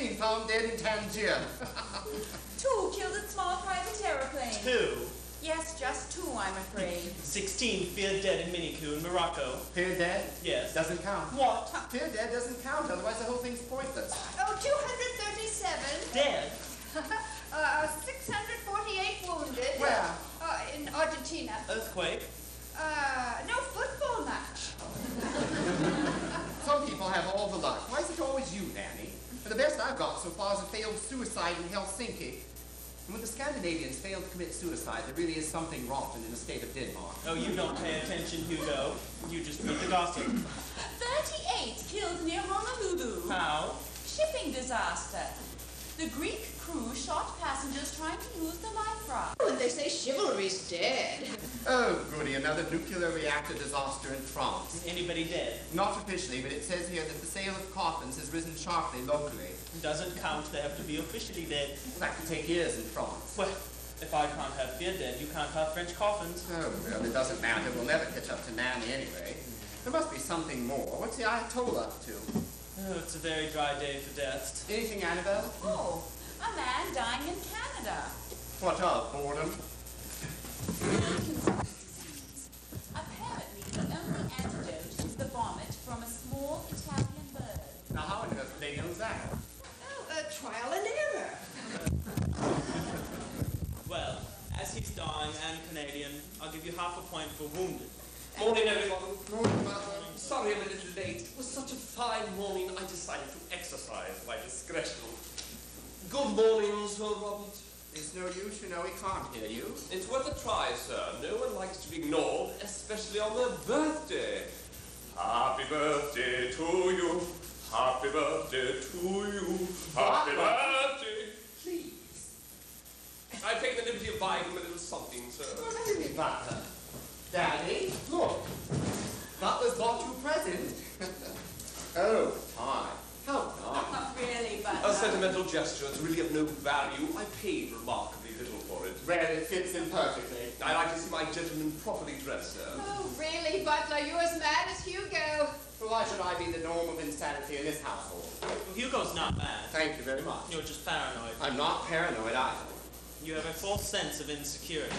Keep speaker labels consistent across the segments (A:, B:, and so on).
A: 16 found dead in Tangier.
B: 2 killed in small private aeroplane.
C: 2.
B: Yes, just 2, I'm afraid.
C: 16 feared dead in Miniku in Morocco.
A: Fear dead?
C: Yes.
A: Doesn't count.
C: What?
A: Fear dead doesn't count, otherwise the whole thing's pointless.
B: Oh, 237.
C: Dead?
B: 648 wounded.
A: Where?
B: In Argentina.
C: Earthquake?
B: No football match.
A: Some people have all the luck. Why is it always you, Nanny? And the best I've got so far is a failed suicide in Helsinki. And when the Scandinavians fail to commit suicide, there really is something rotten in the state of Denmark.
C: Oh, you don't pay attention, Hugo. You just read the gossip.
B: 38 killed near Honolulu.
C: How?
B: Shipping disaster. The Greek crew shot passengers trying to use the life raft.
D: Oh, and they say chivalry's dead.
A: Oh, goody, another nuclear reactor disaster in France.
C: Anybody dead?
A: Not officially, but it says here that the sale of coffins has risen sharply locally.
C: Doesn't count. They have to be officially dead.
A: That could take years in France.
C: Well, if I can't have fear dead, you can't have French coffins.
A: Oh, well, it doesn't matter. We'll never catch up to Nanny anyway. There must be something more. What's the Ayatollah up to?
C: Oh, it's a very dry day for deaths.
A: Anything, Annabelle?
B: Oh, a man dying in Canada.
A: What of, boredom?
B: Parkinson's disease. Apparently, the only antidote is the vomit from a small Italian bird.
A: Now, how on earth do they know that?
D: Oh, trial and error.
C: Well, as he's dying and Canadian, I'll give you half a point for wounded.
E: Morning, everyone.
A: Morning, Butler.
E: Sorry I'm a little late. It was such a fine morning, I decided to exercise my discretion. Good morning, Sir Robert.
A: It's no use, you know, he can't hear you.
E: It's worth a try, sir. No one likes to be ignored, especially on their birthday. Happy birthday to you. Happy birthday to you. Happy birthday.
A: Please.
E: I take the liberty of buying him a little something, sir.
A: What do you mean, Butler? Daddy, look. Butler's bought you a present. Oh, time. How nice.
B: Not really, but...
E: A sentimental gesture. It's really of no value. I paid remarkably little for it.
A: Well, it fits in perfectly.
E: I like to see my gentleman properly dressed, sir.
D: Oh, really, Butler? You're as mad as Hugo.
A: Well, why should I be the norm of insanity in this household?
C: Well, Hugo's not mad.
A: Thank you very much.
C: You're just paranoid.
A: I'm not paranoid either.
C: You have a false sense of insecurity.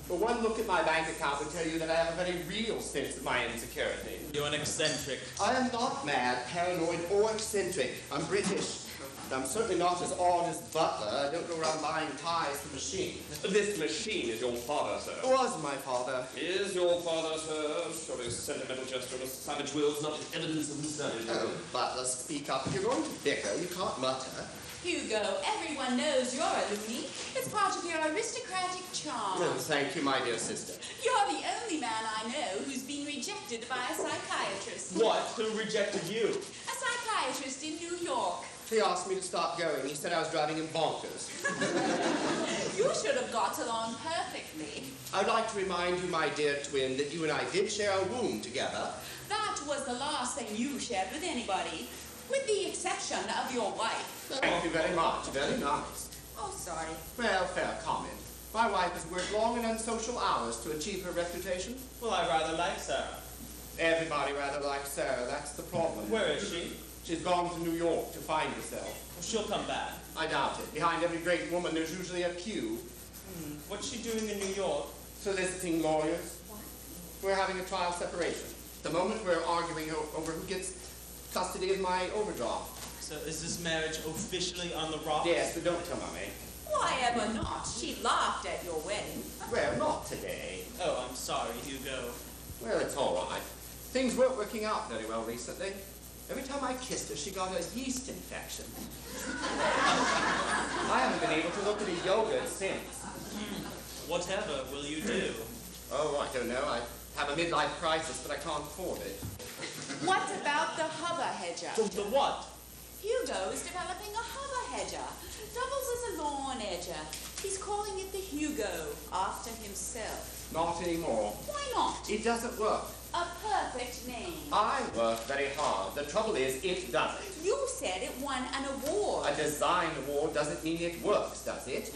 A: But one look at my bank account would tell you that I have a very real sense of my insecurity.
C: You're an eccentric.
A: I am not mad, paranoid, or eccentric. I'm British. I'm certainly not as odd as Butler. I don't go around buying ties for machines.
E: This machine is your father, sir.
A: Was my father.
E: Is your father, sir? Surely a sentimental gesture of a savage will is not evidence of insanity.
A: Oh, Butler, speak up. If you're going to bicker, you can't mutter.
B: Hugo, everyone knows you're a loony. It's part of your aristocratic charm.
A: Oh, thank you, my dear sister.
B: You're the only man I know who's been rejected by a psychiatrist.
C: What? Who rejected you?
B: A psychiatrist in New York.
A: He asked me to stop going. He said I was driving him bonkers.
B: You should have got along perfectly.
A: I'd like to remind you, my dear twin, that you and I did share a room together.
B: That was the last thing you shared with anybody, with the exception of your wife.
A: Thank you very much. Very nice.
B: Oh, sorry.
A: Well, fair comment. My wife has worked long and unsocial hours to achieve her reputation.
C: Well, I rather like Sarah.
A: Everybody rather likes Sarah. That's the problem.
C: Where is she?
A: She's gone to New York to find herself.
C: Well, she'll come back.
A: I doubt it. Behind every great woman, there's usually a queue.
C: What's she doing in New York?
A: Soliciting lawyers.
B: What?
A: We're having a trial separation. At the moment, we're arguing over who gets custody of my overdraft.
C: So is this marriage officially on the rocks?
A: Yes, but don't tell Mummy.
B: Why ever not? She laughed at your wedding.
A: Well, not today.
C: Oh, I'm sorry, Hugo.
A: Well, it's all right. Things weren't working out very well recently. Every time I kissed her, she got a yeast infection. I haven't been able to look at a yogurt since.
C: Whatever will you do?
A: Oh, I don't know. I have a midlife crisis, but I can't afford it.
B: What about the hover hedger?
C: The what?
B: Hugo is developing a hover hedger. Doubles as a lawn edger. He's calling it the Hugo, after himself.
A: Not anymore.
B: Why not?
A: It doesn't work.
B: A perfect name.
A: I work very hard. The trouble is, it doesn't.
B: You said it won an award.
A: A design award doesn't mean it works, does it?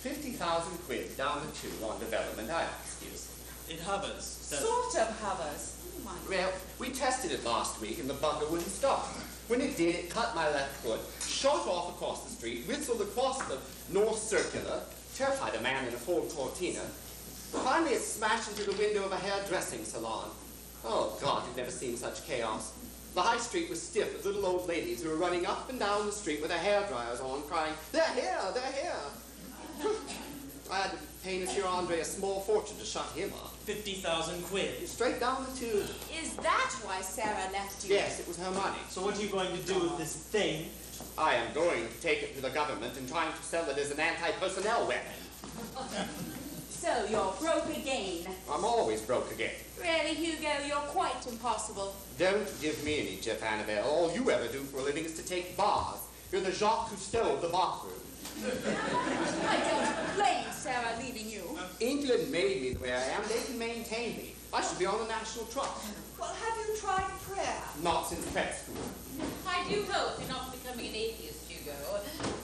A: 50,000 quid down the tube on development, I ask you.
C: It hovers.
B: Sort of hovers. Oh my.
A: Well, we tested it last week and the bugger wouldn't stop. When it did, it cut my left foot, shot off across the street, whistled across the North Circular, terrified a man in a Ford Cortina. Finally, it smashed into the window of a hairdressing salon. Oh, God, you've never seen such chaos. The high street was stiff with little old ladies who were running up and down the street with their hairdryers on, crying, "They're here, they're here." I had to pay Monsieur Andre a small fortune to shut him up.
C: 50,000 quid.
A: Straight down the tube.
B: Is that why Sarah left you?
A: Yes, it was her money.
C: So what are you going to do with this thing?
A: I am going to take it to the government and trying to sell it as an anti-personnel weapon.
B: So you're broke again.
A: I'm always broke again.
B: Really, Hugo, you're quite impossible.
A: Don't give me any tip, Annabelle. All you ever do for a living is to take baths. You're the Jacques Cousteau of the bathroom.
B: I don't blame Sarah leaving you.
A: England made me the way I am. They can maintain me. I should be on the National Trust.
B: Well, have you tried prayer?
A: Not since prep school.
F: I do hope you're not becoming an atheist, Hugo.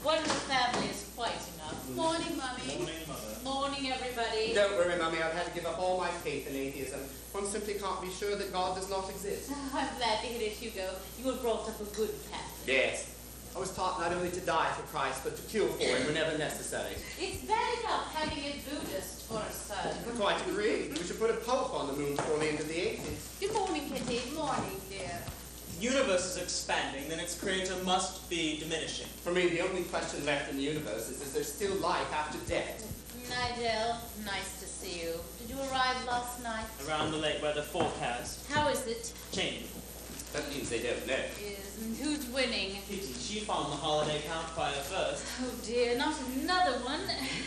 F: One family is quite enough.
B: Morning, Mummy.
C: Morning, Mother.
F: Morning, everybody.
A: Don't worry, Mummy. I've had to give up all my faith in atheism. One simply can't be sure that God does not exist.
F: I'm glad to hear it, Hugo. You were brought up a good Catholic.
A: Yes. I was taught not only to die for Christ, but to kill for him whenever necessary.
F: It's bad enough having a Buddhist for a son.
A: I quite agree. We should put a pope on the moon before the end of the 80s.
F: Good morning, Kitty.
B: Morning, dear.
C: The universe is expanding, then its creator must be diminishing.
A: For me, the only question left in the universe is there still life after death?
F: Nigel, nice to see you. Did you arrive last night?
C: Around the lake weather forecast.
F: How is it?
C: Changing.
A: That means they don't know.
F: And who's winning?
C: Kitty, she found the holiday campfire first.
F: Oh dear, not another one.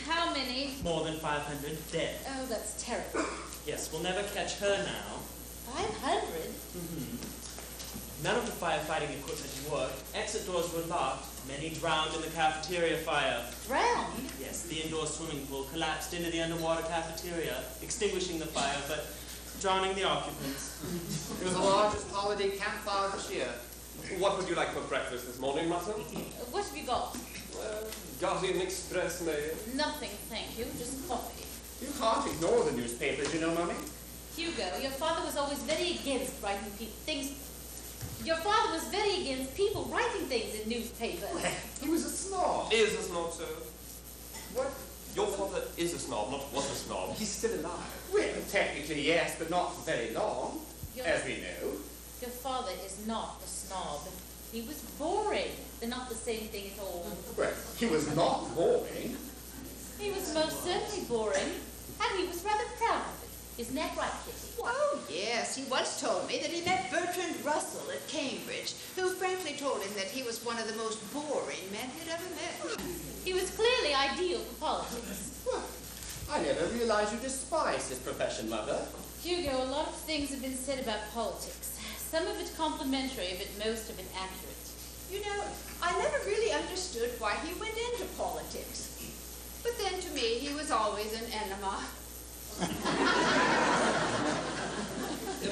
F: How many?
C: More than 500 dead.
F: Oh, that's terrible.
C: Yes, we'll never catch her now.
F: 500?
C: None of the firefighting equipment worked. Exit doors were locked. Many drowned in the cafeteria fire.
F: Drowned?
C: Yes, the indoor swimming pool collapsed into the underwater cafeteria, extinguishing the fire, but drowning the occupants.
A: It was the largest holiday campfire this year.
E: What would you like for breakfast this morning, Mutton?
F: What have you got?
E: Guardian Express mail.
F: Nothing, thank you. Just coffee.
A: You can't ignore the newspapers, you know, Mummy.
F: Hugo, your father was always very against writing things. Your father was very against people writing things in newspapers.
A: He was a snob.
E: Is a snob, sir?
A: What?
E: Your father is a snob, not was a snob.
A: He's still alive. Well, technically, yes, but not for very long, as we know.
F: Your father is not a snob. He was boring. They're not the same thing at all.
A: Well, he was not boring.
F: He was most certainly boring, and he was rather proud of it. Isn't that right, Kitty?
D: Oh, yes. He once told me that he met Bertrand Russell at Cambridge, who frankly told him that he was one of the most boring men he'd ever met.
F: He was clearly ideal for politics.
A: Well, I never realized you despised his profession, Mother.
F: Hugo, a lot of things have been said about politics. Some of it complimentary, but most of it accurate.
D: You know, I never really understood why he went into politics. But then to me, he was always an enema.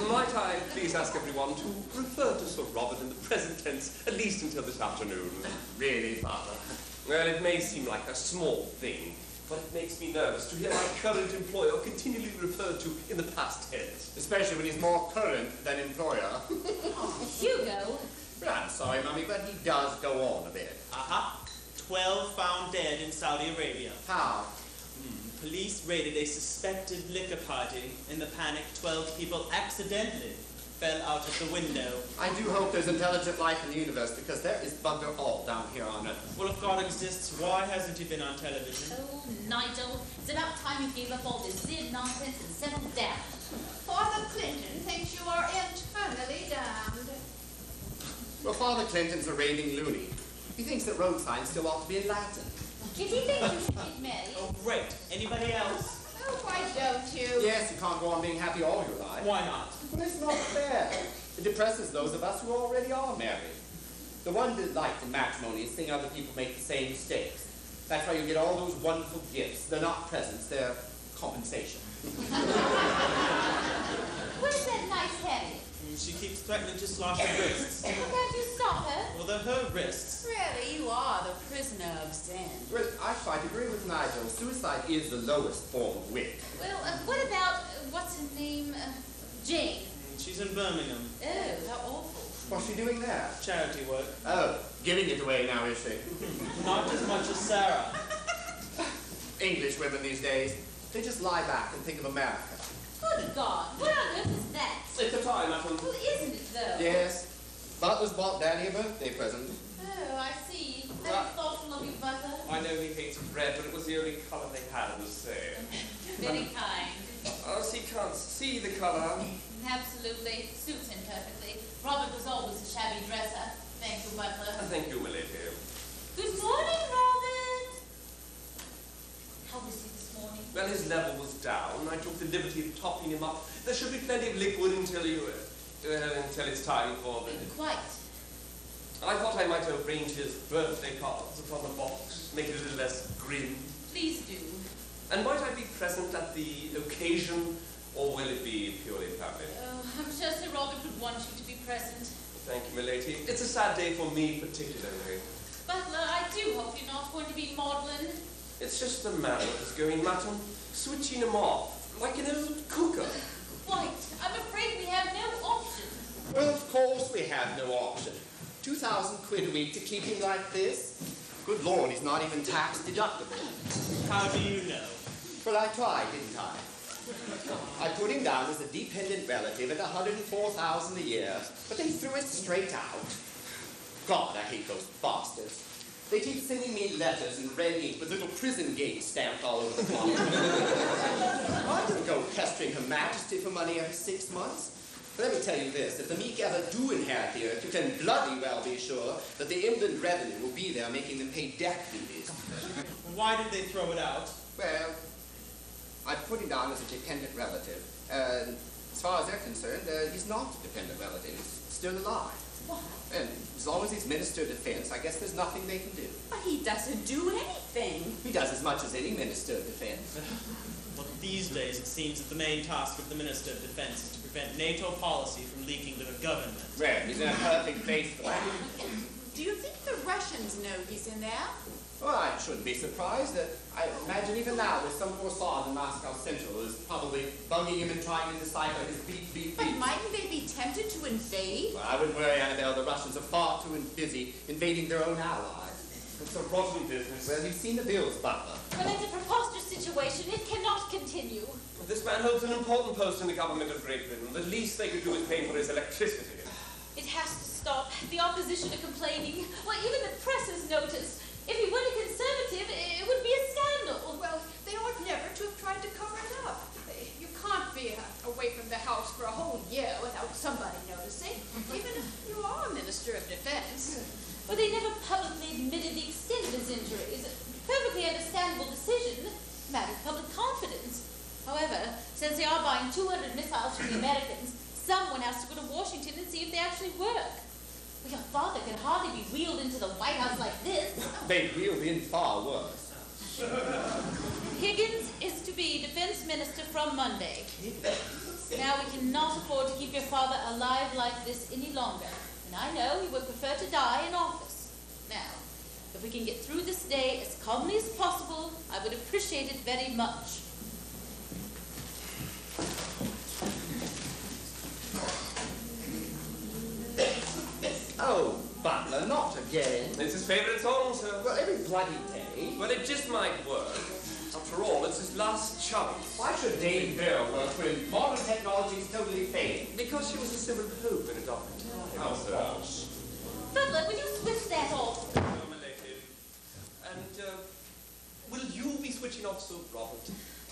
E: Might I please ask everyone to refer to Sir Robert in the present tense, at least until this afternoon?
A: Really, Father?
E: Well, it may seem like a small thing, but it makes me nervous to hear my current employer continually referred to in the past tense.
A: Especially when he's more current than employer.
F: Hugo?
A: Well, I'm sorry, Mummy, but he does go on a bit.
C: Aha! 12 found dead in Saudi Arabia.
A: How?
C: Police raided a suspected liquor party. In the panic, 12 people accidentally fell out of the window.
A: I do hope there's intelligent life in the universe, because there is bugger all down here on Earth.
C: Well, if God exists, why hasn't he been on television?
F: Oh, Nigel, it's about time you gave up all this zid nonsense and settled down.
D: Father Clinton thinks you are internally damned.
A: Well, Father Clinton's a raving loony. He thinks that road signs still ought to be in Latin.
F: Kitty thinks you should get married.
C: Oh, great. Anybody else?
D: Oh, why don't you?
A: Yes, you can't go on being happy all your life.
C: Why not?
A: Well, it's not fair. It depresses those of us who already are married. The one delight in matrimony is seeing other people make the same mistakes. That's why you get all those wonderful gifts. They're not presents, they're compensation.
F: Where's that nice Harriet?
C: She keeps threatening to slash her wrists.
F: Can't you stop her?
C: Well, they're her wrists.
B: Really, you are the prisoner of sin.
A: Well, I quite agree with Nigel. Suicide is the lowest form of wit.
F: Well, what about, what's her name? Jane.
C: She's in Birmingham.
F: Oh, how awful.
A: What's she doing there?
C: Charity work.
A: Oh, giving it away now, is she?
C: Not as much as Sarah.
A: English women these days, they just lie back and think of America.
F: Good God, what on earth is that?
E: It's a tie, madam.
F: Well, isn't it, though?
A: Yes. Butler's bought Danny a birthday present.
F: Oh, I see. Very thoughtful of you, Butler.
E: I know he hates red, but it was the only colour they had in the sale.
F: Very kind.
E: Oh, so he can't see the colour.
F: Absolutely. Suits him perfectly. Robert was always a shabby dresser. Thank you, Butler.
E: Thank you, my lady.
F: Good morning, Robert. How was he this morning?
E: Well, his level was down. I took the liberty of topping him up. There should be plenty of liquid until it's time for the...
F: Quite.
E: I thought I might arrange his birthday cards upon the box, make it a little less grim.
F: Please do.
E: And might I be present at the occasion, or will it be purely family?
F: Oh, I'm sure Sir Robert would want you to be present.
E: Thank you, my lady. It's a sad day for me particularly.
F: Butler, I do hope you're not going to be maudlin.
E: It's just the manner of his going, madam, switching him off, like an old cooker.
F: Quite. I'm afraid we have no option.
A: Well, of course we have no option. 2,000 quid a week to keep him like this? Good Lord, he's not even tax deductible.
C: How do you know?
A: Well, I tried, didn't I? I put him down as a dependent relative at 104,000 a year, but they threw it straight out. God, I hate those bastards. They keep sending me letters in red ink with little prison gates stamped all over the top. I don't go pestering Her Majesty for money every 6 months. But let me tell you this, if the meek ever do inherit the earth, you can bloody well be sure that the inland revenue will be there making them pay death duties.
C: Why did they throw it out?
A: Well, I put him down as a dependent relative. As far as they're concerned, he's not a dependent relative. He's still alive.
F: What?
A: And as long as he's Minister of Defense, I guess there's nothing they can do.
B: But he doesn't do anything.
A: He does as much as any Minister of Defense.
C: Well, these days it seems that the main task of the Minister of Defense is to prevent NATO policy from leaking to the government.
A: Well, he's in a perfect place for that.
B: Do you think the Russians know he's in there?
A: Well, I shouldn't be surprised. I imagine even now there's some poor sod in Moscow Central who's probably bugging him and trying to decipher his beep, beep,
B: But
A: beep.
B: mightn't they be tempted to invade?
A: Well, I wouldn't worry, Annabelle. The Russians are far too busy invading their own allies.
E: It's a rotten business.
A: Well, you've seen the bills, Butler.
F: Well, it's a preposterous situation. It cannot continue.
E: This man holds an important post in the government of Great Britain. The least they could do is pay for his electricity.
F: It has to stop. The opposition are complaining. Well, even the press has noticed. If he were a conservative, it would be a scandal.
D: Well, they ought never to have tried to cover it up. You can't be away from the house for a whole year without somebody noticing, even if you are Minister of Defense.
F: Well, they never publicly admitted the extent of his injuries. Perfectly understandable decision. Matter of public confidence. However, since they are buying 200 missiles from the Americans, someone has to go to Washington and see if they actually work. Well, your father could hardly be wheeled into the White House like this.
A: They'd wheeled in far worse.
F: Higgins is to be defense minister from Monday. Now, we cannot afford to keep your father alive like this any longer. And I know he would prefer to die in office. Now, if we can get through this day as calmly as possible, I would appreciate it very much.
A: Oh, Butler, not again.
E: It's his favourite song, sir.
A: Well, every bloody day.
E: Well, it just might work. After all, it's his last chance.
A: Why should Dame Bill work when modern technology is totally failing?
E: Because she was a civil pope in a dark time.
A: Oh, gosh.
F: Butler, will you switch that off?
E: Oh, my lady. And, will you be switching off soon, Robert?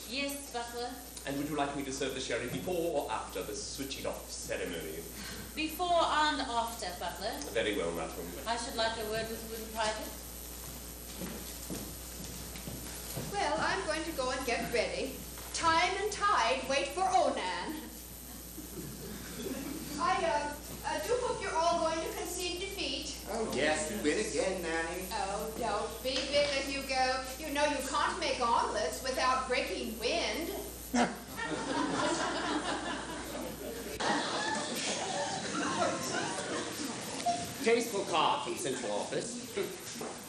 F: Yes, Butler.
E: And would you like me to serve the sherry before or after the switching off ceremony?
F: Before and after, Butler.
E: Very well, madam.
F: I should like a word with you in private.
D: Well, I'm going to go and get ready. Time and tide wait for Onan. I do hope you're all going to concede defeat.
A: Oh, yes, you win again, Nanny.
D: Oh, don't be bitter, Hugo. You know you can't make omelets without breaking wind.
A: Tasteful card from Central Office.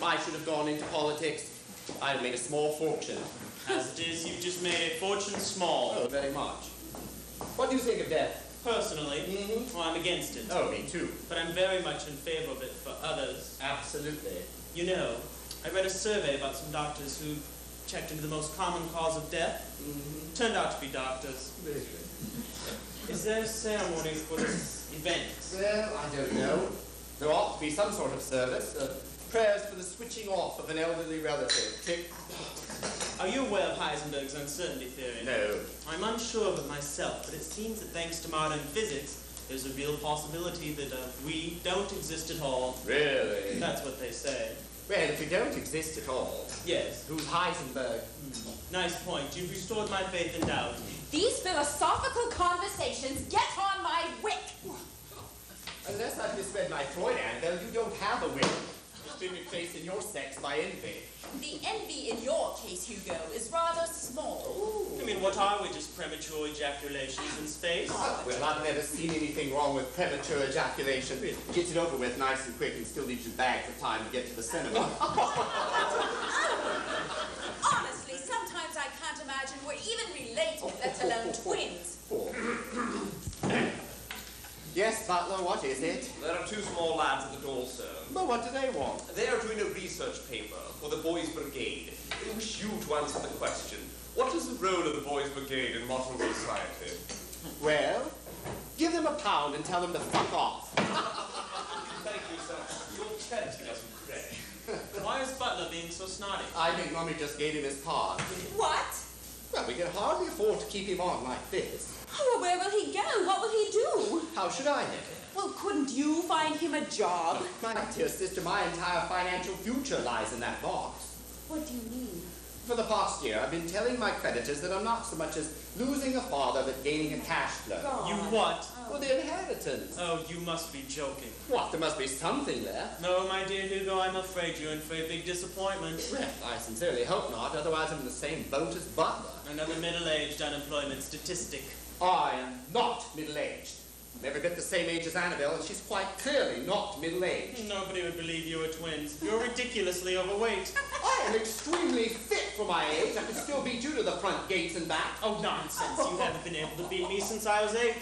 A: I should have gone into politics. I'd have made a small fortune.
C: As it is, you've just made a fortune small.
A: Oh, very much. What do you think of death?
C: Personally, well, I'm against it.
A: Oh, me too.
C: But I'm very much in favor of it for others.
A: Absolutely.
C: You know, I read a survey about some doctors who checked into the most common cause of death. Turned out to be doctors.
A: Really?
C: Is there a ceremony for this event?
A: Well, I don't know. There ought to be some sort of service. Prayers for the switching off of an elderly relative. Tick.
C: Are you aware of Heisenberg's uncertainty theory?
A: No.
C: I'm unsure of it myself, but it seems that thanks to modern physics, there's a real possibility that we don't exist at all.
A: Really?
C: That's what they say.
A: Well, if we don't exist at all,
C: Yes.
A: who's Heisenberg?
C: Nice point. You've restored my faith in doubt.
B: These philosophical conversations get on my wick.
A: Unless I've misread my Freud, Annabelle, you don't have a will. It's been replaced in your sex by envy.
B: The envy in your case, Hugo, is rather small.
C: I mean, what are we, just premature ejaculations in space?
A: Well, I've never seen anything wrong with premature ejaculation. Gets it over with nice and quick and still leaves you bagged for time to get to the cinema.
B: Honestly, sometimes I can't imagine we're even related, let alone twins.
A: Yes, Butler, what is it?
E: There are two small lads at the door, sir.
A: Well, what do they want?
E: They are doing a research paper for the Boys' Brigade. They wish you to answer the question. What is the role of the Boys' Brigade in modern society?
A: Well, give them £1 and tell them to fuck off.
E: Thank you, sir. Your charity doesn't cray.
C: Why is Butler being so snotty?
A: I think Mummy just gave him his part.
B: What?
A: Well, we can hardly afford to keep him on like this.
B: Oh, well, where will he go? What will he do?
A: How should I know?
B: Well, couldn't you find him a job?
A: My dear sister, my entire financial future lies in that box.
B: What do you mean?
A: For the past year, I've been telling my creditors that I'm not so much as losing a father, but gaining a cash flow.
B: God.
C: You what?
A: Well, the inheritance.
C: Oh, you must be joking.
A: What? There must be something there.
C: No, my dear Hugo, I'm afraid you're in for a big disappointment.
A: Well, I sincerely hope not, otherwise I'm in the same boat as Butler.
C: Another middle-aged unemployment statistic.
A: I am not middle-aged. I'm every bit the same age as Annabelle, and she's quite clearly not middle-aged.
C: Nobody would believe you were twins. You're ridiculously overweight.
A: I am extremely fit for my age. I could still beat you to the front gates and back.
C: Oh, nonsense. You haven't been able to beat me since I was 8.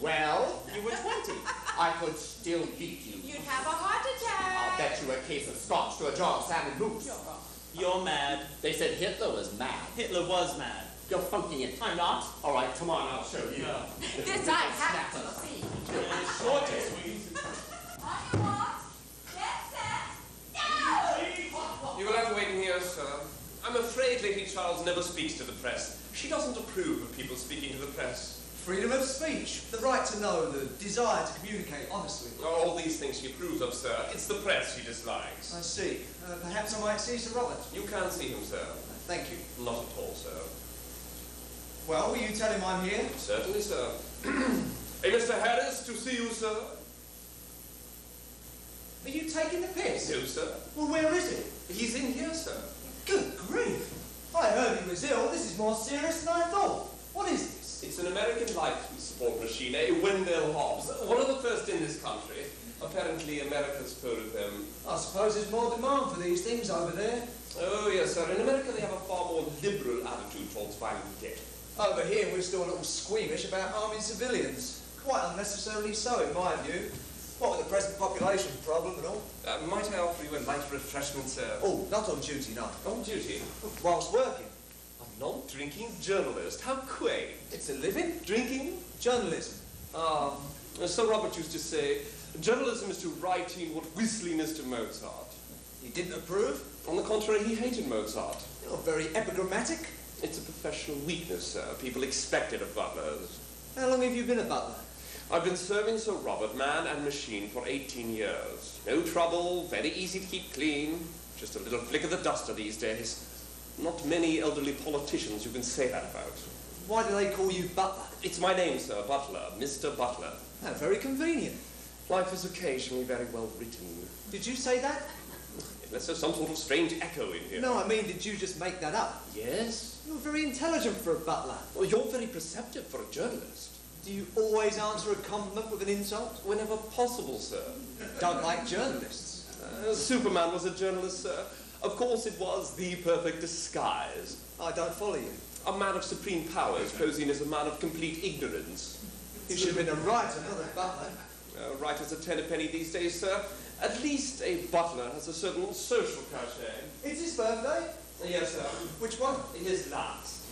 A: Well,
C: You were 20.
A: I could still beat you.
B: You'd have a heart
A: I'll
B: attack.
A: bet you a case of scotch to a jar of salmon mousse.
C: You're mad.
A: They said Hitler was mad.
C: Hitler was mad.
A: You're funking it.
C: I'm not.
A: All right, come on, I'll show you.
C: No.
B: This I have to see.
C: Short and sweet.
B: On your marks, get set, go!
E: You will have to wait in here, sir. I'm afraid Lady Charles never speaks to the press. She doesn't approve of people speaking to the press.
G: Freedom of speech, the right to know, the desire to communicate honestly.
E: All these things she approves of, sir. It's the press she dislikes.
G: I see. Perhaps I might see Sir Robert.
E: You can't see him, sir.
G: Thank you.
E: Not at all, sir.
G: Well, will you tell him I'm here?
E: Certainly, sir. Hey, Mr. Harris, to see you, sir.
G: Are you taking the piss?
E: No, sir.
G: Well, where is it?
E: He's in here, sir.
G: Good grief! I heard he was ill. This is more serious than I thought. What is this?
E: It's an American life support machine, a Wendell Hobbs. One of the first in this country. Apparently, America's full of them.
G: I suppose there's more demand for these things over there.
E: Oh, yes, sir. In America, they have a far more liberal attitude towards violent death.
G: Over here, we're still a little squeamish about arming civilians. Quite unnecessarily so, in my view. What with the present population problem and all.
E: Might I offer you a light refreshment, sir?
G: Oh, not on duty, no.
E: On duty?
G: Whilst working.
E: A non-drinking journalist. How quaint.
G: It's a living.
E: Drinking?
G: Journalism.
E: Sir Robert used to say, journalism is to writing what whistling is to Mozart.
G: He didn't approve?
E: On the contrary, he hated Mozart.
G: You're very epigrammatic.
E: It's a professional weakness, sir. People expect it of butlers.
G: How long have you been a butler?
E: I've been serving Sir Robert, man and machine, for 18 years. No trouble, very easy to keep clean. Just a little flick of the duster these days. Not many elderly politicians you can say that about.
G: Why do they call you Butler?
E: It's my name, sir, Butler, Mr. Butler.
G: Oh, very convenient.
E: Life is occasionally very well written.
G: Did you say that?
E: Unless there's some sort of strange echo in here.
G: No, I mean, did you just make that up?
E: Yes?
G: You're very intelligent for a butler.
E: Well, you're very perceptive for a journalist.
G: Do you always answer a compliment with an insult?
E: Whenever possible, sir.
G: Don't like journalists.
E: Superman was a journalist, sir. Of course it was the perfect disguise.
G: I don't follow you.
E: A man of supreme powers posing as a man of complete ignorance.
G: You should have been a writer, not a butler.
E: Writers are 10 a penny these days, sir. At least a butler has a certain social cachet.
G: It's his birthday?
E: Yes, sir.
G: Which one?
E: His last.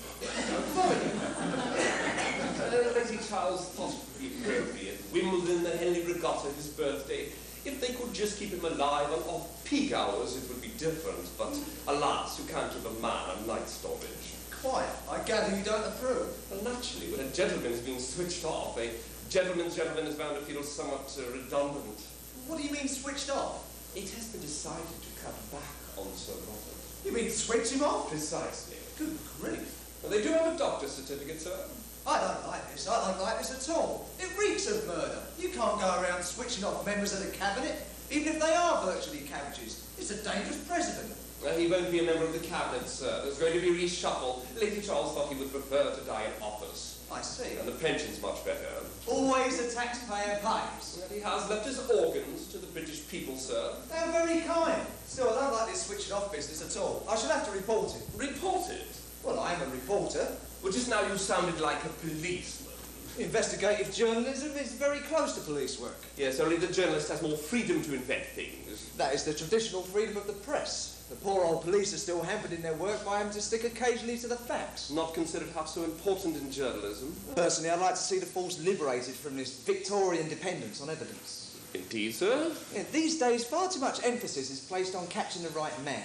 E: Lady Charles thought it would be appropriate. Wimbledon, the Henley Regatta, his birthday. If they could just keep him alive on off-peak hours, it would be different. But alas, you can't give a man a night stoppage.
G: Quite. I gather you don't approve.
E: Well, naturally, when a gentleman is being switched off, a gentleman's gentleman is bound to feel somewhat redundant.
G: What do you mean switched off?
E: It has been decided to cut back on Sir Robert.
G: You mean switch him off?
E: Precisely.
G: Good grief.
E: Well, they do have a doctor's certificate, sir.
G: I don't like this. I don't like this at all. It reeks of murder. You can't go around switching off members of the cabinet, even if they are virtually cabbages. It's a dangerous precedent.
E: He won't be a member of the cabinet, sir. There's going to be reshuffle. Lady Charles thought he would prefer to die in office.
G: I see.
E: And the pension's much better.
G: Always the taxpayer pays.
E: Well, he has left his organs to the British people, sir.
G: They're very kind. Still, I don't like this switching off business at all. I shall have to report it.
E: Report it?
G: Well, I am a reporter.
E: Well, just now you sounded like a policeman.
G: Investigative journalism is very close to police work.
E: Yes, only the journalist has more freedom to invent things.
G: That is the traditional freedom of the press. The poor old police are still hampered in their work by having to stick occasionally to the facts.
E: Not considered half so important in journalism.
G: Personally, I'd like to see the force liberated from this Victorian dependence on evidence.
E: Indeed, sir.
G: Yeah, these days, far too much emphasis is placed on catching the right man.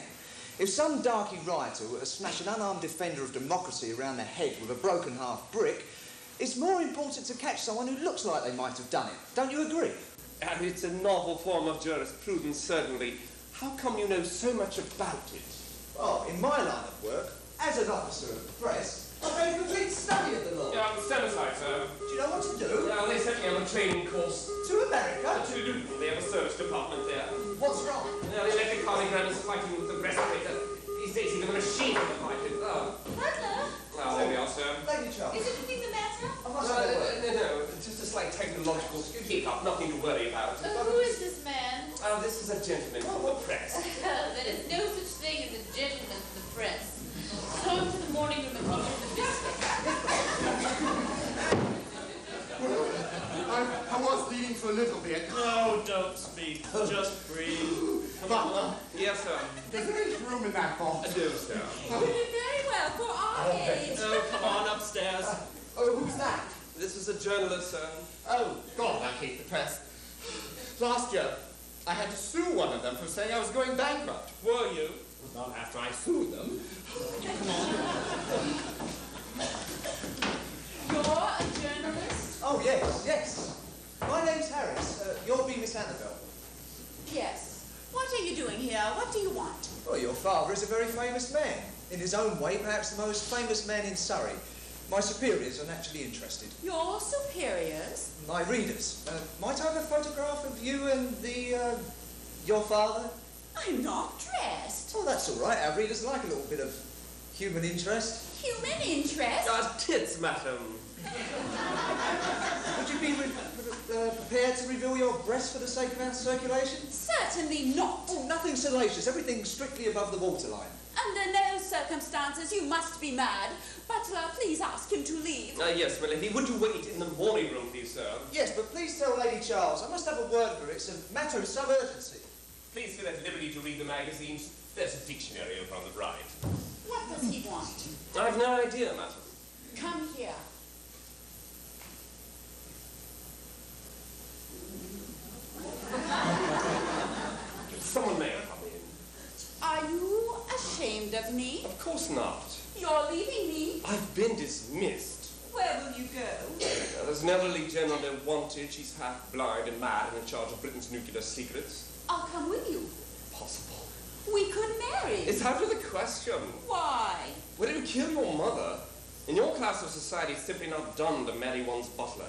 G: If some darky rioter were to smash an unarmed defender of democracy around the head with a broken half brick, it's more important to catch someone who looks like they might have done it. Don't you agree?
E: And it's a novel form of jurisprudence, certainly. How come you know so much about it?
G: Well, in my line of work, as an officer of the press, I've made a complete study of the law.
E: Yeah, stand aside, sir.
G: Do you know what to do?
E: Yeah, they sent me on a training course.
G: To America?
E: To Luton. They have a service department there.
G: What's wrong?
E: Yeah, the electrocardiogram is fighting with the respirator. These days, even the machine can fight it. Oh.
F: Butler,
E: Well, there we are, sir.
G: Lady Charles.
F: is anything the matter?
G: I must have a word.
E: No, just a slight technological hiccup, nothing to worry about.
F: Who is this man?
E: Oh, this is a gentleman from the press.
F: There is no such thing as a gentleman in the press. Show him to the morning room and give him the biscuit.
A: I was leading for a little bit.
C: No, don't speak. Just breathe.
A: Butler,
E: Yes, sir.
A: is there any room in that box?
E: No, sir.
B: You did very well for our age.
C: Oh, come on, upstairs.
A: Oh, who's that?
E: This is a journalist, sir.
A: Oh, God, I hate the press. Last year, I had to sue one of them for saying I was going bankrupt.
C: Were you?
A: Not after I sued them.
B: You're a journalist?
G: Oh, yes, yes. My name's Harris. You'll be Miss Annabelle.
B: Yes. What are you doing here? What do you want?
G: Well, your father is a very famous man. In his own way, perhaps the most famous man in Surrey. My superiors are naturally interested.
B: Your superiors?
G: My readers. Might I have a photograph of you and your father?
B: I'm not dressed.
G: Oh, that's all right. Our readers like a little bit of human interest.
B: Human interest?
E: Tits, madam.
G: Would you be prepared to reveal your breasts for the sake of our circulation?
B: Certainly not.
G: Oh, nothing salacious. Everything strictly above the waterline.
B: Under no circumstances, you must be mad. Butler, please ask him to leave.
E: Yes, my lady. Would you wait in the morning room, please, sir?
G: Yes, but please tell Lady Charles. I must have a word with her. It's a matter of some urgency.
E: Please feel at liberty to read the magazines. There's a dictionary over on the right.
B: What does he want?
E: I've no idea, madam.
B: Come here.
E: Someone may have come in.
B: Are you ashamed of me?
E: Of course not.
B: You're leaving me.
E: I've been dismissed.
B: Where will you go?
E: There's an elderly general they wanted. She's half blind and mad and in charge of Britain's nuclear secrets.
B: I'll come with you.
E: Possible.
B: We could marry.
E: It's out of the question.
B: Why?
E: Would it kill your mother? In your class of society, it's simply not done to marry one's butler.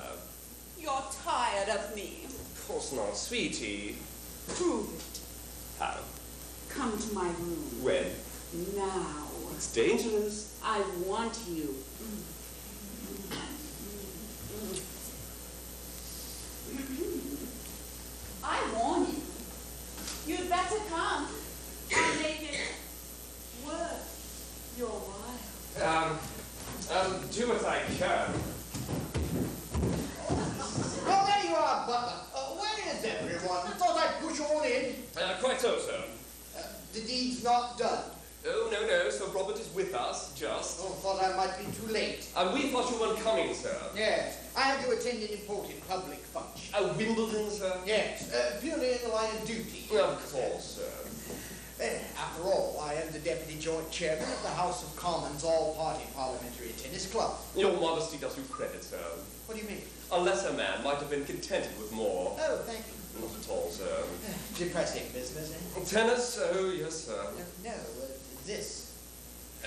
B: You're tired of me.
E: Of course not, sweetie.
B: Prove it.
E: How?
B: Come to my room.
E: When?
B: Now.
E: It's dangerous.
B: I want you. I warn you. You'd better come. I'll make it worth your while.
E: Do what I can.
H: deed's not done.
E: Oh, no, Sir Robert is with us, just.
H: Oh, thought I might be too late.
E: And we thought you weren't coming, sir.
H: Yes, I have to attend an important public function.
E: Wimbledon, sir?
H: Yes, purely in the line of duty.
E: Of course, sir.
H: After all, I am the Deputy Joint Chairman of the House of Commons All-Party Parliamentary Tennis Club.
E: Your modesty does you credit, sir.
H: What do you mean?
E: A lesser man might have been contented with more.
H: Oh, thank you.
E: Not at all, sir.
H: Depressing business, eh?
E: Tennis? Oh, yes, sir.
H: No, this.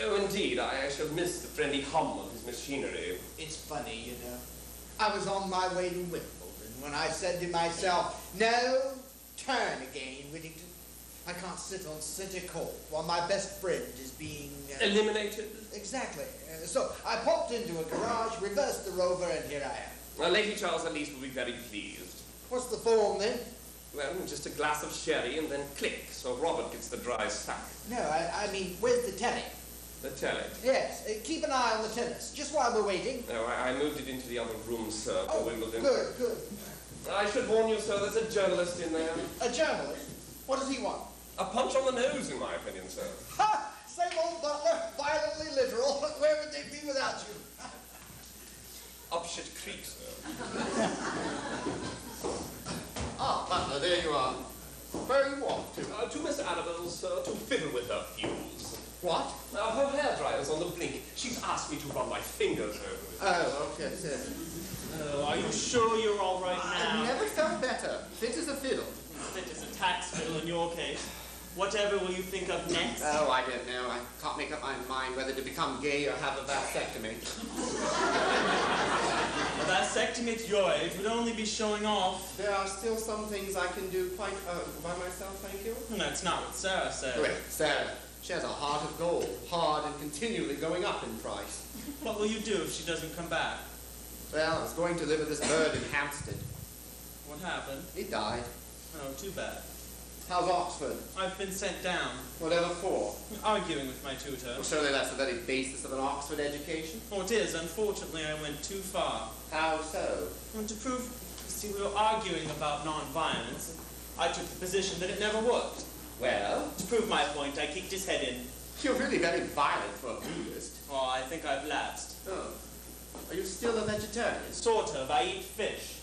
E: Oh, indeed, I shall miss the friendly hum of his machinery.
H: It's funny, you know. I was on my way to Wimbledon when I said to myself, no, turn again, Whittington. I can't sit on center court while my best friend is being...
E: Eliminated?
H: Exactly. So I popped into a garage, reversed the rover, and here I am.
E: Well, Lady Charles at least will be very pleased.
H: What's the form, then?
E: Well, just a glass of sherry and then click, so Robert gets the dry sack.
H: No, I mean, where's the telly?
E: The telly?
H: Yes, keep an eye on the tennis, just while we're waiting.
E: No, I moved it into the other room, sir, for Wimbledon.
H: Good.
E: I should warn you, sir, there's a journalist in there.
H: A journalist? What does he want?
E: A punch on the nose, in my opinion, sir.
H: Ha! Same old Butler, violently literal. Where would they be without you?
E: Up shit creek, sir.
A: Ah, Butler, there you are. Where are you off to?
E: To Miss Annabelle's, sir, to fiddle with her fuse.
A: What?
E: Her hairdryer's on the blink. She's asked me to run my fingers over it.
A: Oh, okay, sir.
C: Oh, are you sure you're all right now?
A: I've never felt better. Fit as a fiddle.
C: Fit as a tax fiddle in your case. Whatever will you think of next?
A: Oh, I don't know. I can't make up my mind whether to become gay or have a vasectomy.
C: A vasectomy at your age would only be showing off.
A: There are still some things I can do quite by myself, thank you.
C: And that's not what Sarah said.
A: Well, Sarah, she has a heart of gold, hard and continually going up in price.
C: What will you do if she doesn't come back?
A: Well, I was going to live with this bird in Hampstead.
C: What happened?
A: He died.
C: Oh, too bad.
A: How's Oxford?
C: I've been sent down.
A: Whatever for?
C: Arguing with my tutor.
A: Well, surely that's the very basis of an Oxford education.
C: Oh, it is. Unfortunately, I went too far.
A: How so?
C: And to prove, see, we were arguing about non-violence. I took the position that it never worked.
A: Well?
C: To prove my point, I kicked his head in.
A: You're really very violent for a Buddhist.
C: Oh, I think I've lapsed.
A: Oh. Are you still a vegetarian?
C: Sort of. I eat fish.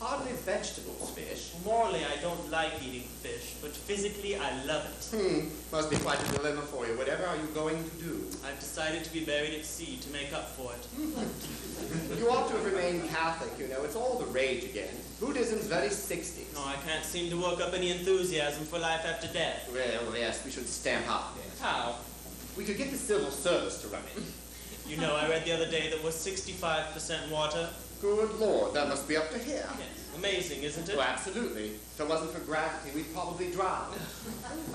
A: Hardly vegetables, fish.
C: Morally, I don't like eating fish, but physically, I love it.
A: Must be quite a dilemma for you. Whatever are you going to do?
C: I've decided to be buried at sea to make up for it.
A: You ought to have remained Catholic, you know. It's all the rage again. Buddhism's very 60s.
C: No, I can't seem to work up any enthusiasm for life after death.
A: Well, yes, we should stamp out death.
C: How?
A: We could get the civil service to run it.
C: You know, I read the other day that we're 65% water.
A: Good Lord, that must be up to here.
C: Yes. Amazing, isn't it?
A: Oh, absolutely. If it wasn't for gravity, we'd probably drown.